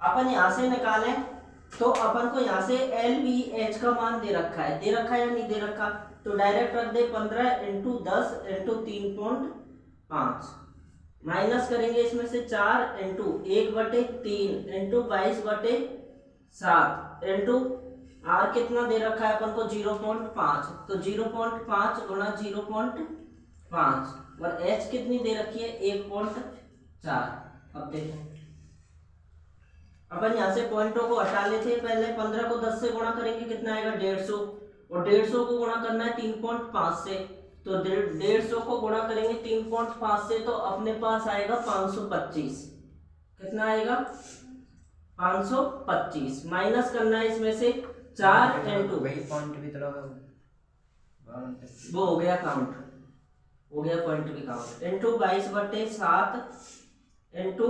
अपन यहां से निकालें तो अपन को यहां से LBH का मान दे रखा है या नहीं दे रखा, तो डायरेक्ट रख दे 15 इंटू 10 इंटू 3.5, माइनस करेंगे इसमें से 4 इंटू 1/3 इंटू 22/7 इंटू r कितना दे रखा है अपन को 0.5, तो 0.5 गुणा 0.5 और h कितनी दे रखी है 1.4। अब देखो अपन यहाँ से पॉइंटों को हटा लेते हैं, पहले 15 को 10 से गुणा करेंगे कितना आएगा 150, और 150 को गुणा करना है 3.5 से, तो 150 को गुणा करेंगे 3.5 से तो अपने पास आएगा 525। कितना आएगा 525, माइनस करना है इसमें से 4 इंटू वही पॉइंट भी तो वो हो गया काउंट, हो गया पॉइंट भी काउंट, इंटू 22/7 इंटू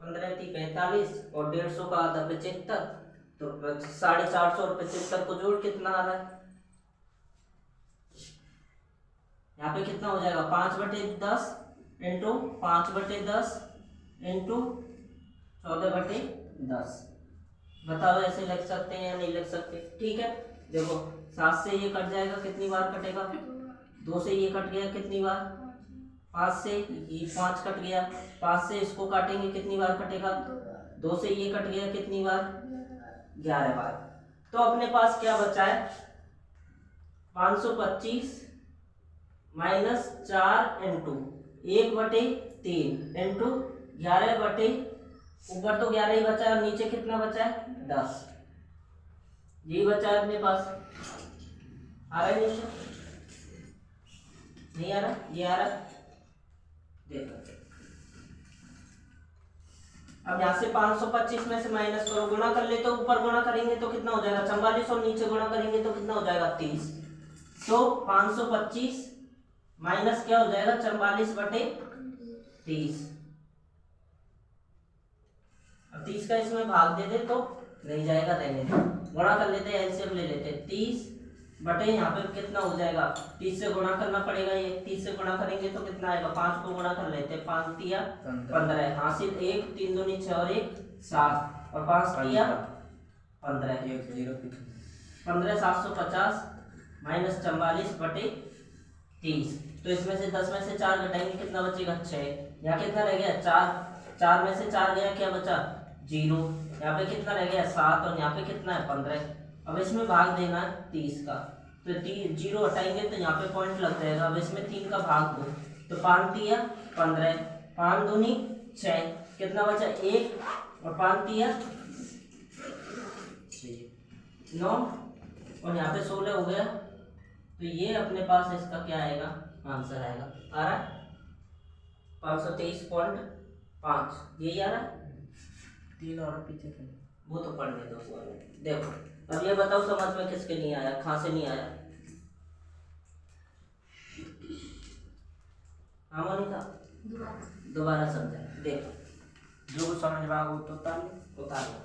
15 × 45 और 150 का आधा 75, तो 450 और 75 को जोड़ कितना आ रहा है, यहाँ पे कितना हो जाएगा 5/10 इंटू 5/10 इंटू 14/10। बताओ ऐसे लिख सकते हैं या नहीं लिख सकते। ठीक है, देखो 7 से ये कट जाएगा, कितनी बार कटेगा, 2 से ये कट गया कितनी बार, 5 से ये 5 कट गया, 5 से इसको काटेंगे कितनी बार कटेगा, 2 से ये कट गया कितनी बार, 11 बार। तो अपने पास क्या बचा है 525 माइनस 4 इंटू 1/3 इंटू 11 ऊपर तो 11 ही बचा है और नीचे कितना बचा है 10, यही बचा है अपने पास। आ रहा है नीचे, नहीं आ रहा, ये आ रहा, देखो अब यहाँ से 525 में से माइनस करो, गुणा कर ले तो ऊपर गुणा करेंगे तो कितना हो जाएगा 44 और नीचे गुणा करेंगे तो कितना हो जाएगा 30, तो 525 माइनस क्या हो जाएगा 44/30। अब 30 का इसमें भाग दे दे तो नहीं जाएगा, रहने दे, गुणा कर लेते हैं, एलसीएम ले लेते हैं 30 बटे यहाँ पे कितना हो जाएगा 30 से गुणा करना पड़ेगा, ये 30 से गुणा करेंगे तो कितना आएगा 5 को गुणा कर लेते हैं, 5 × 15 हासिल 1 3 दूनी 6 और 1 7 और 5 × 15 15 750 माइनस 44/30, तो इसमें से 10 में से 4 घटाएंगे कितना बचेगा 6, यहाँ कितना रह गया 4 में से 4 गया क्या बचा 0, यहाँ पे कितना रह गया 7 और यहाँ पे कितना है 15। अब इसमें भाग देना है 30 का, तो 0 हटाएंगे तो यहाँ पे पॉइंट लग जाएगा। अब इसमें 3 का भाग दो तो 5 × 15 5 दूनी 6, कितना बचा 1 और 5 × 9 और यहाँ पे 16 हो गया, तो ये अपने पास इसका क्या आएगा आंसर आएगा, आ रहा है 523.5, यही आ रहा है। 3 और पीछे वो तो पढ़ने दो। देखो अब ये बताओ समझ में किसके नहीं आया, कहाँ से नहीं आया, हाँ मोनिका दोबारा समझा। देखो जो समझ में आ वो तो उतार लो।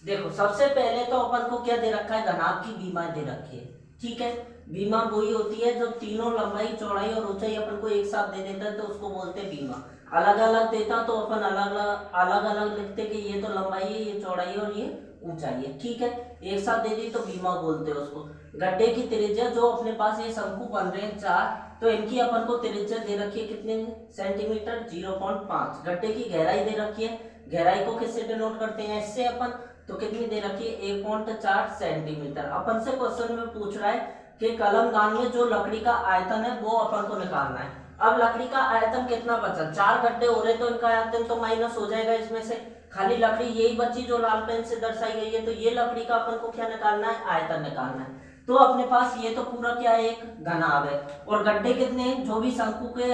देखो सबसे पहले तो अपन को क्या दे रखा है, घनाभ की बीमा दे रखी है। ठीक है, बीमा वही होती है जो तीनों लंबाई चौड़ाई और ऊंचाई अपन को एक साथ दे देता है, तो उसको बोलते हैं बीमा। अलग अलग देता तो अपन अलग अलग लिखते कि ये तो लंबाई है, ये चौड़ाई और ये ऊंचाई है। ठीक है, एक साथ दे दी तो बीमा बोलते हैं उसको। गड्ढे की त्रिज्या जो अपने पास ये शंकु बन रहे हैं 4, तो इनकी अपन को त्रिज्या दे रखी है कितने सेंटीमीटर 0.5। गड्ढे की गहराई दे रखी है, गहराई को किससे डिनोट करते हैं इससे अपन, तो कितनी दे रखी है 1.4 सेंटीमीटर। अपन से क्वेश्चन में पूछ रहा है कि कलमदान में जो लकड़ी का आयतन है वो अपन को निकालना है। अब लकड़ी का आयतन कितना बचा, 4 गड्ढे हो रहे तो इनका आयतन तो माइनस हो जाएगा, इसमें से खाली लकड़ी यही बची जो लाल पेन से दर्शाई गई है, तो ये लकड़ी का अपन को क्या निकालना है आयतन निकालना है। तो अपने पास ये तो पूरा क्या है, एक घनाभ है। और गड्ढे कितने हैं, जो भी शंकु के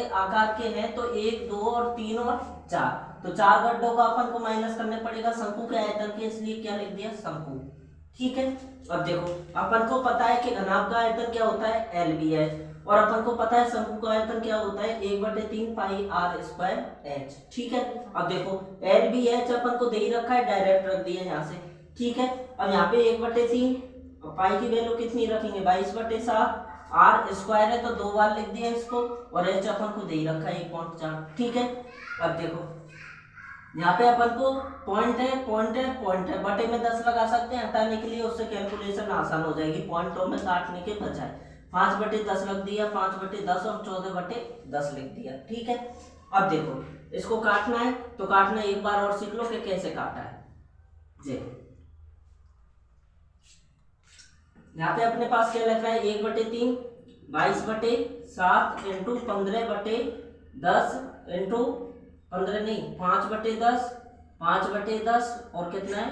आकार के हैं, तो 1 2 और 3 और 4, तो 4 गड्ढों का अपन को माइनस करने पड़ेगा शंकु के आयतन के, इसलिए क्या लिख दिया, शंकु। ठीक है, अब देखो अपन को पता है कि घनाभ का आयतन क्या होता है, LB है, और अपन को पता है शंकु का आयतन क्या होता है, 1/3 पाई r स्क्वायर h। ठीक है, अब देखो LBH अपन को दे ही रखा है, डायरेक्ट रख दिया यहाँ से। ठीक है, अब यहाँ पे 1/3, पाई की वैल्यू कितनी रखेंगे, 22/7, r स्क्वायर है तो 2 बार लिख दिया इसको, और h अपन को दे ही रखा है 1.4। ठीक है, अब देखो यहाँ पे अपन को पॉइंट है, बटे में 10 लगा सकते हैं हटाने के लिए, उससे कैलकुलेशन आसान हो जाएगी पॉइंटों में काटने के बजाय। 5/10 लग दिया, 5/10 और 14/10 लिख दिया। ठीक है, अब देखो इसको काटना है, तो काटना एक बार और सीख लो कि कैसे काटा है। देखो यहाँ पे अपने पास क्या लग रहा है, 1/3 22/7 इंटू 15/10 इंटू 15 नहीं 5/10 5/10 और कितना है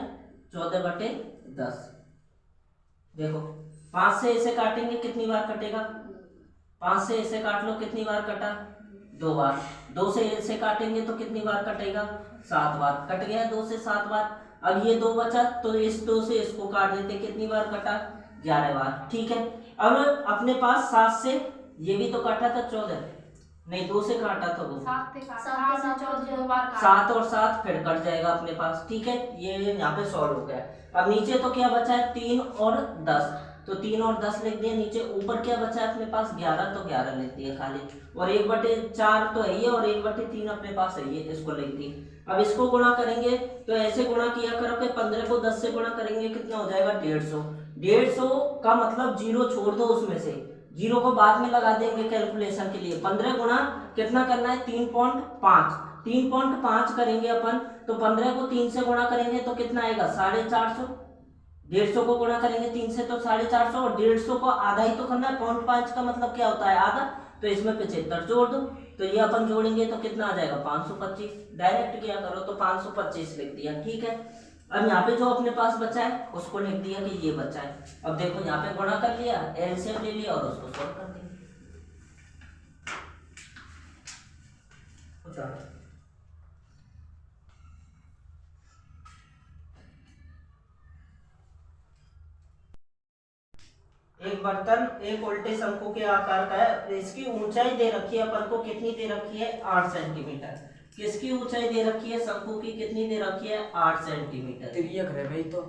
14/10। देखो 5 से इसे काटेंगे कितनी बार कटेगा, 5 से इसे काट लो, कितनी बार कटा, 2 बार। 2 से इसे काटेंगे तो कितनी बार कटेगा, 7 बार। कट गया 2 से 7 बार। अब ये 2 बचा, तो इस 2 से इसको काट देते, कितनी बार कटा, 11 बार। ठीक है, अब अपने पास 7 से ये भी तो काटा था 14, नहीं 2 से काटा था वो, 7 और 7 फिर कट जाएगा अपने पास। ठीक है, ये यहाँ पे सॉल्व हो गया। अब नीचे तो क्या बचा है, 3 और 10, तो 3 और 10 लिख दिया नीचे। ऊपर क्या बचा है अपने पास, 11, तो 11 लिख दिया खाली, और 1/4 तो है ये, और 1/3 अपने पास है ये, इसको लिख दी। अब इसको गुणा करेंगे तो ऐसे गुणा किया करो कि 15 को 10 से गुणा करेंगे कितना हो जाएगा, 150। 150 का मतलब 0 छोड़ दो, उसमें से 0 को बाद में लगा देंगे कैलकुलेशन के लिए। 15 गुणा कितना करना है, 3.5, 3.5 करेंगे अपन, तो 15 को 3 से गुणा करेंगे तो कितना आएगा, 450। 150 को गुणा करेंगे 3 से तो 450, और 150 को आधा ही तो करना है, 0.5 का मतलब क्या होता है, आधा, तो इसमें 75 जोड़ दो, तो ये अपन जोड़ेंगे तो कितना आ जाएगा, 525। डायरेक्ट क्या करो तो 525 लिख दिया। ठीक है, अब यहाँ पे जो अपने पास बचा है उसको लिख दिया कि ये बचा है। अब देखो यहाँ पे गुणा कर लिया, एलसीएम ले लिया और उसको सॉल्व कर दिया। एक बर्तन एक उल्टे शंकु के आकार का है, इसकी ऊंचाई दे रखी है अपन को, कितनी दे रखी है, 8 सेंटीमीटर। किसकी ऊंचाई दे रखी है, शंकु की, कितनी दे रखी है, 8 सेंटीमीटर। तिर्यक है भाई, तो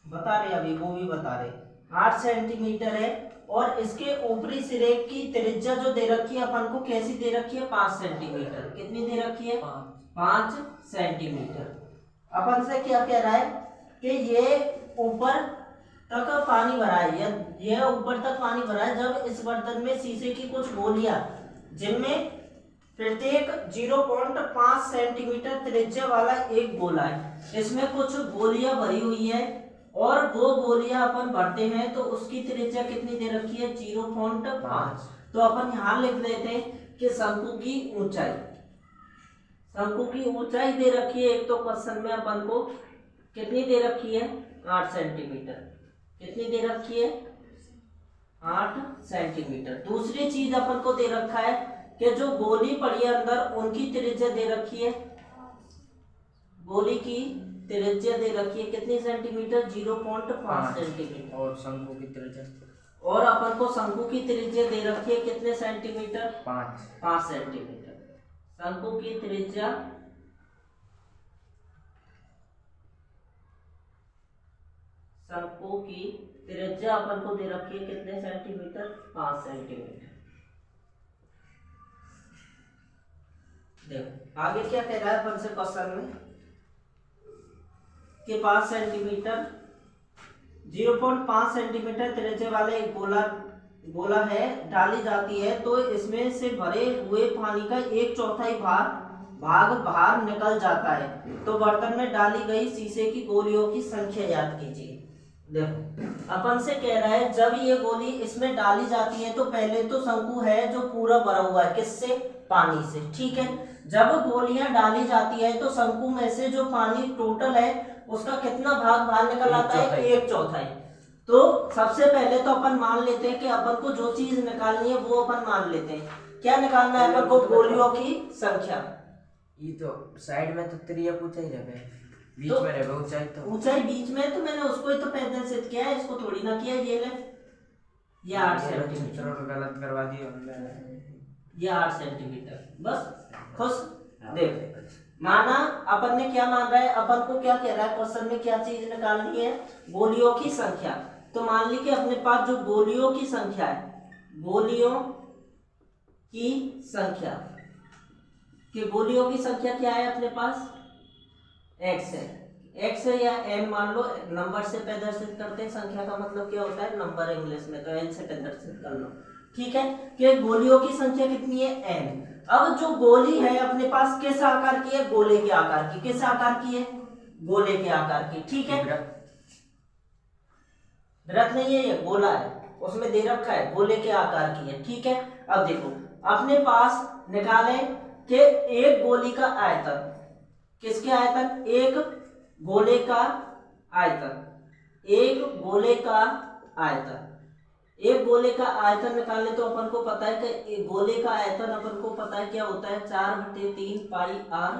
बता रहे अभी, वो भी बता रहे, 8 सेंटीमीटर है। और इसके ऊपरी सिरे की त्रिज्या जो दे रखी है अपन को, कैसी दे रखी है, 5 सेंटीमीटर। कितनी दे रखी है, 5 सेंटीमीटर। अपन से क्या कह रहा है कि ये ऊपर तक पानी भरा है, यह ऊपर तक पानी भरा है जब इस बर्तन में शीशे की कुछ गोलियां, जिनमें प्रत्येक 0.5 सेंटीमीटर त्रिज्या वाला एक गोला है, इसमें कुछ गोलियां भरी हुई है, और वो गोलियां अपन भरते हैं तो उसकी त्रिज्या कितनी दे रखी है, 0.5। तो अपन यहाँ लिख देते हैं कि शंकु की ऊंचाई, शंकु की ऊंचाई दे रखी है, एक तो क्वेश्चन में अपन को कितनी दे रखी है, 8 सेंटीमीटर। कितनी दे रखी है, 8 सेंटीमीटर। दूसरी चीज अपन को दे रखा है कि जो गोली पड़ी है अंदर, उनकी त्रिज्या दे रखी है, गोली की त्रिज्या दे रखी है कितनी सेंटीमीटर, 0.5 सेंटीमीटर। और शंकु की त्रिज्या, और अपन को शंकु की त्रिज्या दे रखी है कितने सेंटीमीटर, 5 सेंटीमीटर। शंकु की त्रिज्या शंकु की त्रिज्या अपन को दे रखी है कितने सेंटीमीटर, 5 सेंटीमीटर। देखो आगे क्या कह रहा है अपन से क्वेश्चन में कि 5 सेंटीमीटर 0.5 सेंटीमीटर त्रिज्या वाला एक गोला है, डाली जाती है, तो इसमें से भरे हुए पानी का 1/4 भाग बाहर निकल जाता है, तो बर्तन में डाली गई शीशे की गोलियों की संख्या याद कीजिए। देखो अपन से कह रहा है जब ये गोली इसमें डाली जाती है तो पहले तो शंकु है जो पूरा भरा हुआ है, किससे, पानी से। ठीक है, जब गोलियां डाली जाती है तो शंकु में से जो पानी टोटल है उसका कितना भाग बाहर निकल आता है? 1/4। तो सबसे पहले तो अपन मान लेते हैं कि अपन को जो चीज निकालनी है वो अपन मान लेते हैं। क्या निकालना है अपन को? गोलियों की संख्या। ये तो साइड में तो त्रिया पूछा ही रहे, बीच तो में रहे ऊंचाई, तो ऊंचाई बीच में, तो मैंने उसको ही तो पैदल सिद्ध किया है, इसको थोड़ी ना किया। ये ले, ये 8 सेंटीमीटर, गलत करवा दिया हमने। ये 8 सेंटीमीटर, बस खुश। देख, माना अपन ने क्या मान रहा है, अपन को क्या कह रहा है क्वेश्चन में, क्या चीज निकालनी है? गोलियों की संख्या। तो मान ली कि अपने पास जो गोलियों की संख्या है, गोलियों की संख्या, कि गोलियों की संख्या क्या है अपने पास? x है। x है या n मान लो, नंबर से प्रदर्शित करते हैं। संख्या का मतलब क्या होता है? नंबर इंग्लिश में, तो n से प्रदर्शित कर लो। ठीक है, कि गोलियों की संख्या कितनी है? n। अब जो गोली है अपने पास किस आकार की है? गोले के आकार की। किस आकार की है? गोले के आकार की। ठीक है, वृत्त नहीं है, ये गोला है, उसमें दे रखा है गोले के आकार की है। ठीक है, अब देखो अपने पास निकाले कि एक गोली का आयतन, किसके आयतन? एक गोले का आयतन, एक गोले का आयतन, एक गोले का आयतन निकालने तो अपन को पता है कि एक गोले का आयतन अपन को पता है क्या होता है? 4/3 पाई आर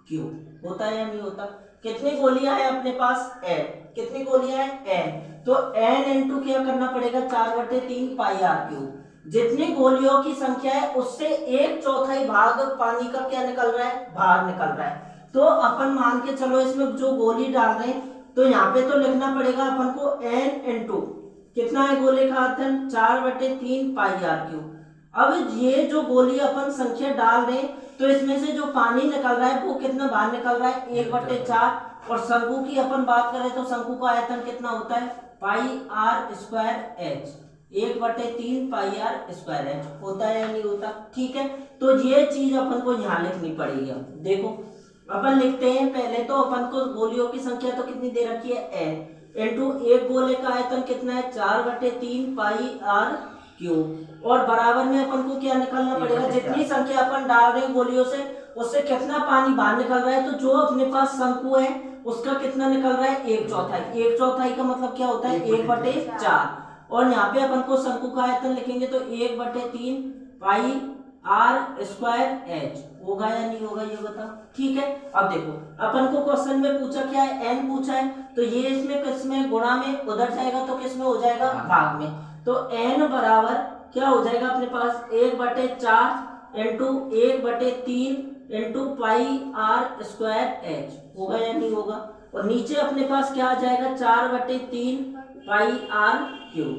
क्यूब होता है या नहीं होता? कितनी गोलियां हैं अपने पास? n। कितनी गोलियां हैं? n। तो n इंटू क्या करना पड़ेगा? 4/3 पाई आर क्यूब। जितनी गोलियों की संख्या है उससे 1/4 भाग पानी का क्या निकल रहा है? बाहर निकल रहा है। तो अपन मान के चलो इसमें जो गोली डाल रहे हैं, तो यहाँ पे तो लिखना पड़ेगा अपन को n इंटू कितना है गोले का आयतन? 4/3 पाई आर क्यूब। अब ये जो गोली अपन संख्या डाल रहे हैं, तो इसमें से जो पानी निकल रहा है वो कितना बाहर निकल रहा है? 1/4। और शंकु की अपन बात करें तो शंकु का आयतन कितना होता है? Pi R square H. 1/3 pi R square H होता है या नहीं होता? ठीक है, तो ये चीज अपन को यहाँ लिखनी पड़ेगी। अब देखो अपन लिखते हैं, पहले तो अपन को गोलियों की संख्या तो कितनी दे रखी है? n इंटू एक गोले का आयतन कितना है? 4/3 पाई आर क्यूब। और बराबर में अपन को क्या निकालना पड़ेगा? जितनी संख्या अपन डाल रहे हैं गोलियों से, उससे कितना पानी बाहर निकल रहा है? तो जो अपने पास शंकु है उसका कितना निकल रहा है? 1/4। 1/4 का मतलब क्या होता है? 1/4। और यहाँ पे अपन को शंकु का आयतन लिखेंगे तो 1/3 पाई आर स्क्वायर एच होगा या नहीं होगा? ये बताओ। ठीक है, अब देखो अपन को क्वेश्चन में पूछा क्या है? n पूछा है, तो ये इसमें किसमें गुणा में उधर जाएगा तो किसमें हो जाएगा? भाग में। तो n बराबर क्या हो जाएगा अपने पास? 1/4 into 1/3 into pi R square H होगा या नहीं होगा? और नीचे अपने पास क्या आ जाएगा? 4/3 पाई आर क्यूब।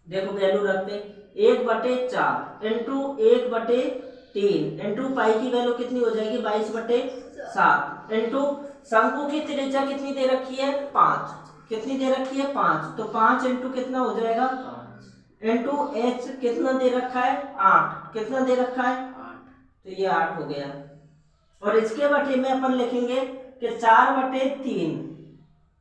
देखो वैल्यू रखते, 1/4 इंटू 1/3 इंटू पाई की वैल्यू कितनी हो जाएगी? 22/7 इंटू शंकु की त्रिज्या कितनी दे रखी है? 5। कितनी दे रखी है? 5। तो 5 इंटू कितना हो जाएगा? इंटू एच कितना दे रखा है? 8। कितना दे रखा है? 8। तो ये 8 हो गया। और इसके बटे में अपन लिखेंगे कि 4/3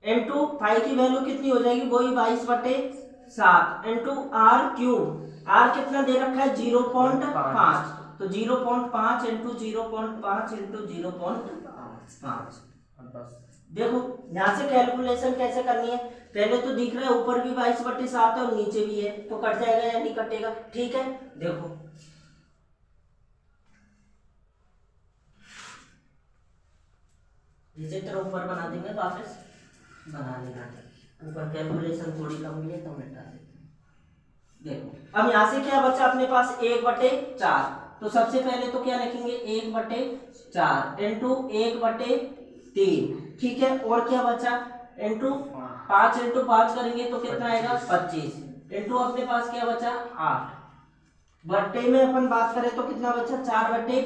इंटू पाई की वैल्यू कितनी हो जाएगी? वही 22/7 इंटू आर क्यूब। आर कितना दे रखा है? 0.5। तो 0.5 इंटू 0.5 इंटू 0.5। देखो यहाँ से कैलकुलेशन कैसे करनी है? पहले तो दिख रहा है ऊपर भी 22/7 है और नीचे भी है, तो कट जाएगा या नहीं कटेगा? ठीक है, देखो ये चित्र ऊपर बना देंगे, वापस बना लेना। ऊपर कैलकुलेशन थोड़ी लंबी है तो मिटा देते हैं। देखो अब यहाँ से क्या बचा अपने पास? 1/4। तो सबसे पहले तो क्या लिखेंगे? 1/4 इंटू 1/3। ठीक है, और क्या बचा? इंटू 5 इंटू 5 करेंगे तो कितना आएगा? 25 इंटू अपने पास क्या बचा? 8। बट्टे में अपन बात करें तो कितना बचा? 4/3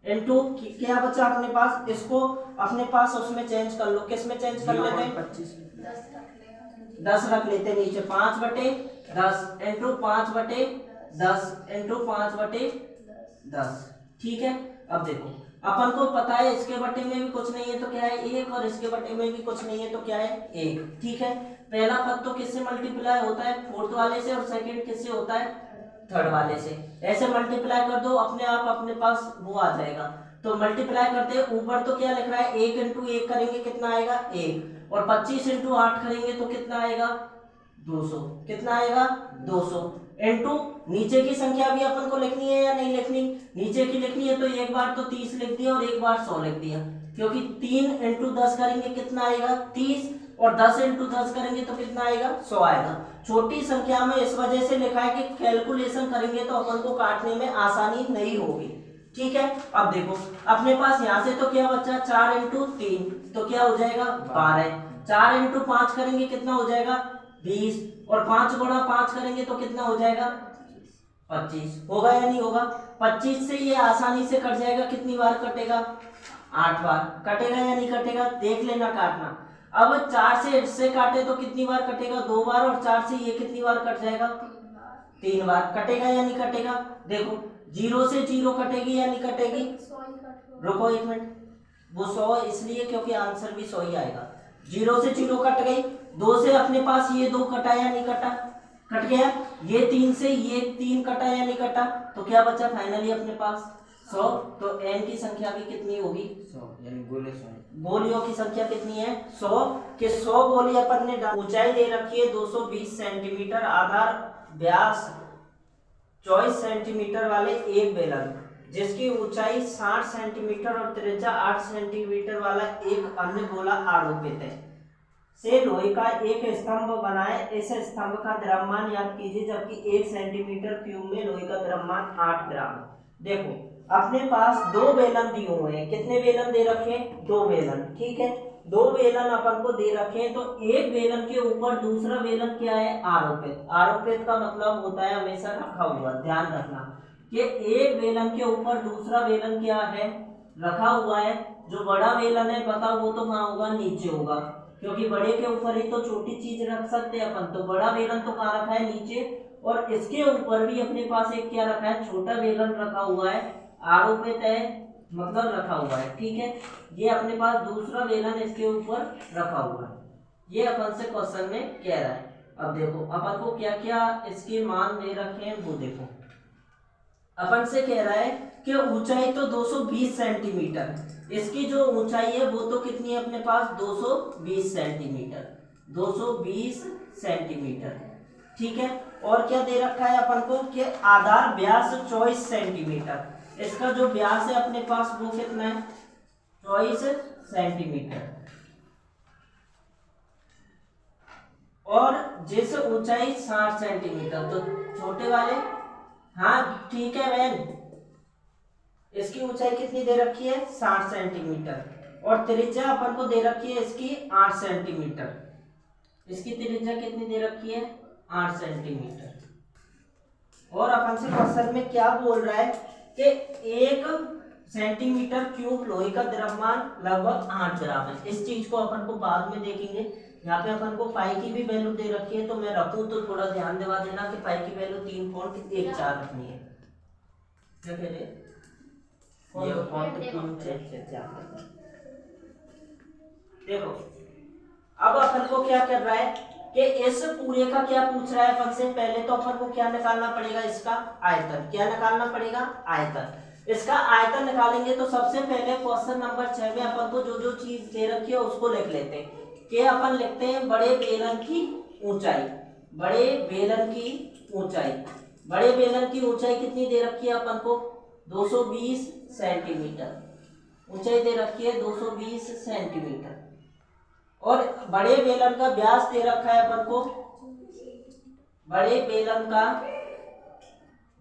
इंटू क्या बचा अपने पास? इसको अपने पास उसमें चेंज कर लो। किस में चेंज कर लेते हैं? 10 रख लेते हैं नीचे। 5/10 इंटू 5/10 इंटू 5/10। ठीक है, अब देखो अपन को पता है इसके बटे में भी कुछ नहीं है तो क्या है? 1। और इसके बटे में भी कुछ नहीं है तो क्या है? 1। ठीक है, पहला पद तो किससे मल्टीप्लाई होता है? फोर्थ वाले से। और सेकंड किससे होता है? थर्ड वाले से, ऐसे मल्टीप्लाई कर दो, अपने आप अपने पास वो आ जाएगा। तो मल्टीप्लाई करते हैं, ऊपर तो क्या लिख रहा है 1 इंटू 1 करेंगे कितना आएगा 1, और 25 इंटू 8 करेंगे तो कितना आएगा 200, कितना आएगा 200 इंटू नीचे की संख्या भी अपन को लिखनी है या नहीं लिखनी, नीचे की लिखनी है तो एक बार तो 30 लिख दिया और एक बार 100 लिख दिया, क्योंकि 3 इंटू 10 करेंगे कितना आएगा 30, और 10 इंटू 10 करेंगे तो कितना आएगा 100 आएगा। छोटी संख्या में इस वजह से लिखा है कि कैलकुलेशन करेंगे तो अपन को काटने में आसानी नहीं होगी, ठीक है। अब देखो अपने पास यहाँ से तो क्या बचा 4 इंटू 3 तो क्या हो जाएगा 12, 4 इंटू 5 करेंगे कितना हो जाएगा 20, और 5 गुणा 5 करेंगे तो कितना हो जाएगा 25, होगा या नहीं होगा। 25 से ये आसानी से कट जाएगा, कितनी बार कटेगा 8 बार, कटेगा या नहीं कटेगा, देख लेना काटना। अब 4 से इससे काटे तो कितनी बार कटेगा 2 बार, और 4 से ये कितनी बार कट जाएगा 3 बार, कटेगा या नहीं कटेगा। देखो 0 से 0 कटेगी या नहीं कटेगी, रुको 1 मिनट, वो 100 इसलिए क्योंकि आंसर भी 100 ही आएगा। 0 से 0 कट गई, 2 से अपने पास ये 2 कटा या नहीं कटा, कट गया। ये 3 से ये 3 कटा या नहीं कटा, तो क्या बचा फाइनली अपने पास 100। तो n की संख्या भी कितनी होगी 100, यानी गोले 100, गोलियों की संख्या कितनी है 100 के 100 गोली अपन ने ऊंचाई दे रखी है 220 सेंटीमीटर, आधार व्यास 24 सेंटीमीटर वाले एक बेलन जिसकी ऊंचाई 60 सेंटीमीटर और त्रिज्या 8 सेंटीमीटर वाला एक अन्य गोला आरोपित है, से लोहे का एक स्तंभ बनाए। इस स्तंभ का द्रव्यमान याद कीजिए, जबकि 1 सेंटीमीटर क्यूब में लोहे का द्रव्यमान 8 ग्राम। देखो अपने पास 2 बेलन दिए हुए हैं, कितने बेलन दे रखे हैं 2 बेलन, ठीक है। 2 बेलन अपन को दे रखे हैं, तो एक बेलन के ऊपर दूसरा बेलन क्या है आरोपित। आरोपित का मतलब होता है हमेशा रखा हुआ, ध्यान रखना कि एक बेलन के ऊपर दूसरा बेलन क्या है रखा हुआ है। जो बड़ा बेलन है पता वो तो कहाँ होगा नीचे होगा, क्योंकि बड़े के ऊपर ही तो छोटी चीज रख सकते हैं अपन, तो बड़ा बेलन तो कहाँ रखा है नीचे, और इसके ऊपर भी अपने पास एक क्या रखा है छोटा बेलन रखा हुआ है, आरोपित है मतलब रखा हुआ है, ठीक है। ये अपने पास दूसरा बेलन इसके ऊपर रखा हुआ है, ये अपन से क्वेश्चन में कह रहा है। अब देखो अपन को क्या क्या इसके मान दे रखे हैं वो देखो, अपन से कह रहा है कि ऊंचाई तो 220 सेंटीमीटर, इसकी जो ऊंचाई है वो तो कितनी है अपने पास 220 सेंटीमीटर, 220 सेंटीमीटर, ठीक है। और क्या दे रखा है अपन को कि आधार व्यास 24 सेंटीमीटर, इसका जो व्यास है अपने पास वो कितना है 24 सेंटीमीटर, और जिस ऊंचाई 60 सेंटीमीटर, तो छोटे वाले हाँ ठीक है बहन, इसकी ऊंचाई कितनी दे रखी है 60 सेंटीमीटर, और त्रिज्या अपन को दे रखी है इसकी 8 सेंटीमीटर, इसकी त्रिज्या कितनी दे रखी है 8 सेंटीमीटर। और अपन से क्वेश्चन में क्या बोल रहा है कि 1 सेंटीमीटर क्यूब लोहे का द्रव्यमान लगभग 8 ग्राम है। इस चीज को अपन को बाद में देखेंगे। यहाँ पे अपन को पाई की भी वैल्यू दे रखी है, तो मैं रखूं तो थोड़ा ध्यान दिवा देना कि पाई की वैल्यू 3.14 रखनी है। क्या कह रहे देखो अब अपन को क्या कर रहा है कि इस पूरे का क्या पूछ रहा है अपन से। पहले तो अपन को क्या निकालना पड़ेगा, इसका आयतन। क्या निकालना पड़ेगा, आयतन। इसका आयतन निकालेंगे तो सबसे पहले क्वेश्चन नंबर 6 में अपन को जो जो चीज दे रखी है उसको लिख लेते हैं। कि अपन लिखते हैं बड़े बेलन की ऊंचाई, बड़े बेलन की ऊंचाई, बड़े बेलन की ऊंचाई कितनी दे रखी है अपन को 220 सेंटीमीटर ऊंचाई दे रखी है, 220 सेंटीमीटर। और बड़े बेलन का व्यास दे रखा है अपन को, बड़े बेलन का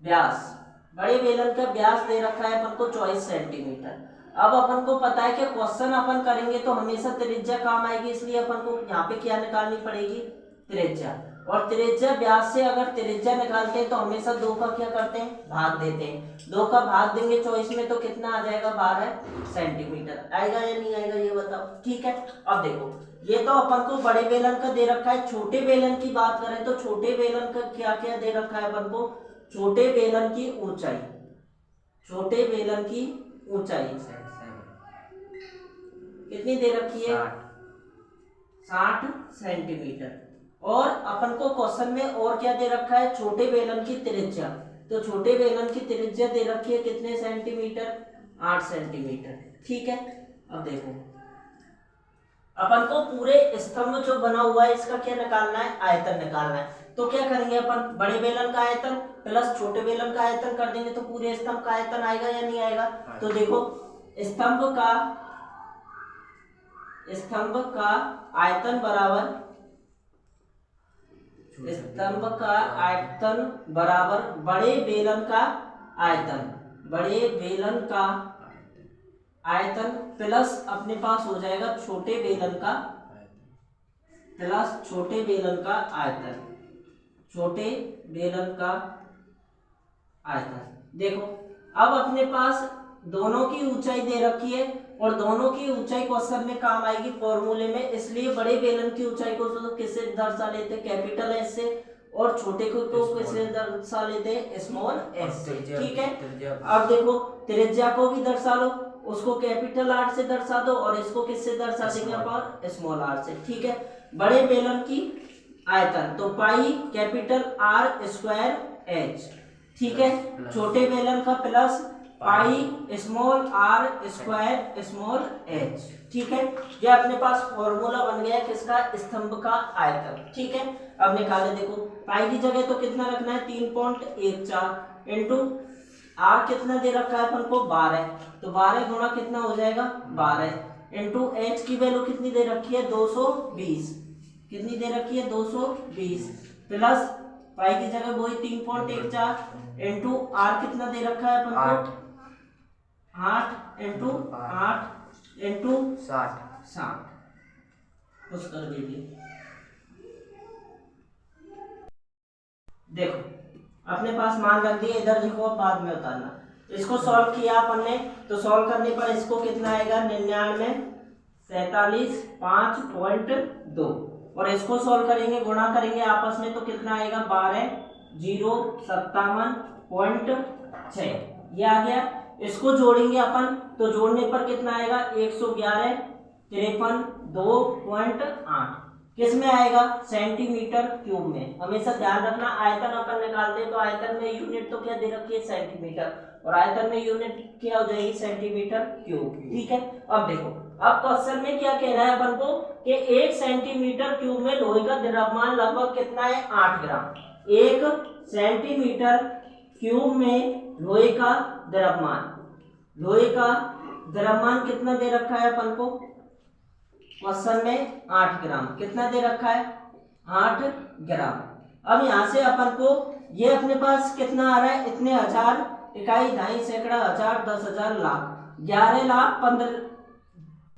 व्यास, बड़े बेलन का व्यास दे रखा है अपन को 24 सेंटीमीटर। अब अपन को पता है कि क्वेश्चन अपन करेंगे तो हमेशा त्रिज्या काम आएगी, इसलिए अपन को यहाँ पे क्या निकालनी पड़ेगी, त्रिज्या। और त्रिज्या व्यास से अगर त्रिज्या निकालते हैं तो हमेशा 2 का क्या करते हैं, भाग देते हैं। 2 का भाग देंगे 24 में तो कितना आ जाएगा 12 सेंटीमीटर। आएगा या नहीं आएगा ये बताओ, ठीक है। अब देखो ये तो अपन को बड़े बेलन का दे रखा है। छोटे बेलन की बात करें तो छोटे बेलन का क्या क्या दे रखा है अपन को, छोटे बेलन की ऊंचाई, छोटे बेलन की ऊंचाई कितनी दे रखी है 60 सेंटीमीटर। और अपन को क्वेश्चन में और क्या दे रखा है, छोटे बेलन की त्रिज्या। तो छोटे बेलन की त्रिज्या दे रखी है कितने सेंटीमीटर, 8 सेंटीमीटर। ठीक है, अब देखो अपन को पूरे स्तंभ जो बना हुआ है इसका क्या निकालना है, आयतन निकालना है। तो क्या करेंगे अपन, बड़े बेलन का आयतन प्लस छोटे बेलन का आयतन कर देंगे तो पूरे स्तंभ का आयतन आएगा या नहीं आएगा। तो देखो स्तंभ का आयतन बराबर बड़े बेलन का आयतन प्लस अपने पास हो जाएगा छोटे बेलन का आयतन। देखो अब अपने पास दोनों की ऊंचाई दे रखी है और दोनों की ऊंचाई क्वेश्चन में काम आएगी फॉर्मूले में, इसलिए बड़े बेलन की ऊंचाई को तो किससे दर्शा लेते हैं, कैपिटल एस से, और छोटे को तो किससे दर्शा लेते हैं, स्मॉल एस से। ठीक है, अब देखो त्रिज्या को भी दर्शा लो, उसको कैपिटल आर से दर्शा दो और इसको किससे दर्शा देंगे अपन, स्मॉल आर से। ठीक है, बड़े बेलन की आयतन तो pi capital R square H. ठीक है, छोटे बेलन का plus pi small R square small H. ठीक है, ये अपने पास फॉर्मूला बन गया किसका, स्तंभ का आयतन। ठीक है, अब निकाले, देखो पाई की जगह तो कितना रखना है 3.14 इंटू आर कितना दे रखा है अपन को 12, तो 12 गुणा कितना हो जाएगा 12 इंटू एच की वैल्यू कितनी दे रखी है 220, कितनी दे रखी है 220 प्लस पाई की जगह वही 3.14 इंटू आर कितना दे रखा है अपन को 8 इंटू 8 इंटू 60 कुछ कर दीजिए। देखो अपने पास मान रख दिए, इधर देखो अब बाद में उतारना। इसको सॉल्व किया अपन ने, तो सॉल्व करने पर इसको कितना आएगा 99 47 5.2 और इसको सॉल्व करेंगे, गुणा करेंगे आपस में तो कितना आएगा 12 0 57.6 ये आ गया। इसको जोड़ेंगे अपन तो जोड़ने पर कितना आएगा 111 53 2.8 किस में आएगा सेंटीमीटर क्यूब में। हमेशा ध्यान रखना आयतन अपन निकालते हैं तो आयतन में यूनिट तो क्या दे रखी है सेंटीमीटर, और आयतन में यूनिट क्या हो जाएगी सेंटीमीटर क्यूब। ठीक है, अब देखो अब क्वेश्चन में क्या कह रहा है अपन को कि 1 सेंटीमीटर क्यूब में लोहे का द्रव्यमान लगभग कितना है 8 ग्राम। 1 सेंटीमीटर क्यूब में लोहे का द्रव्यमान कितना दे रखा है अपन को क्वेश्चन में 8 ग्राम, कितना दे रखा है 8 ग्राम। अब यहाँ से अपन को ये अपने पास कितना आ रहा है, इतने हजार, इकाई, ढाई, सैकड़ा, हजार, 10,000, लाख, 11 लाख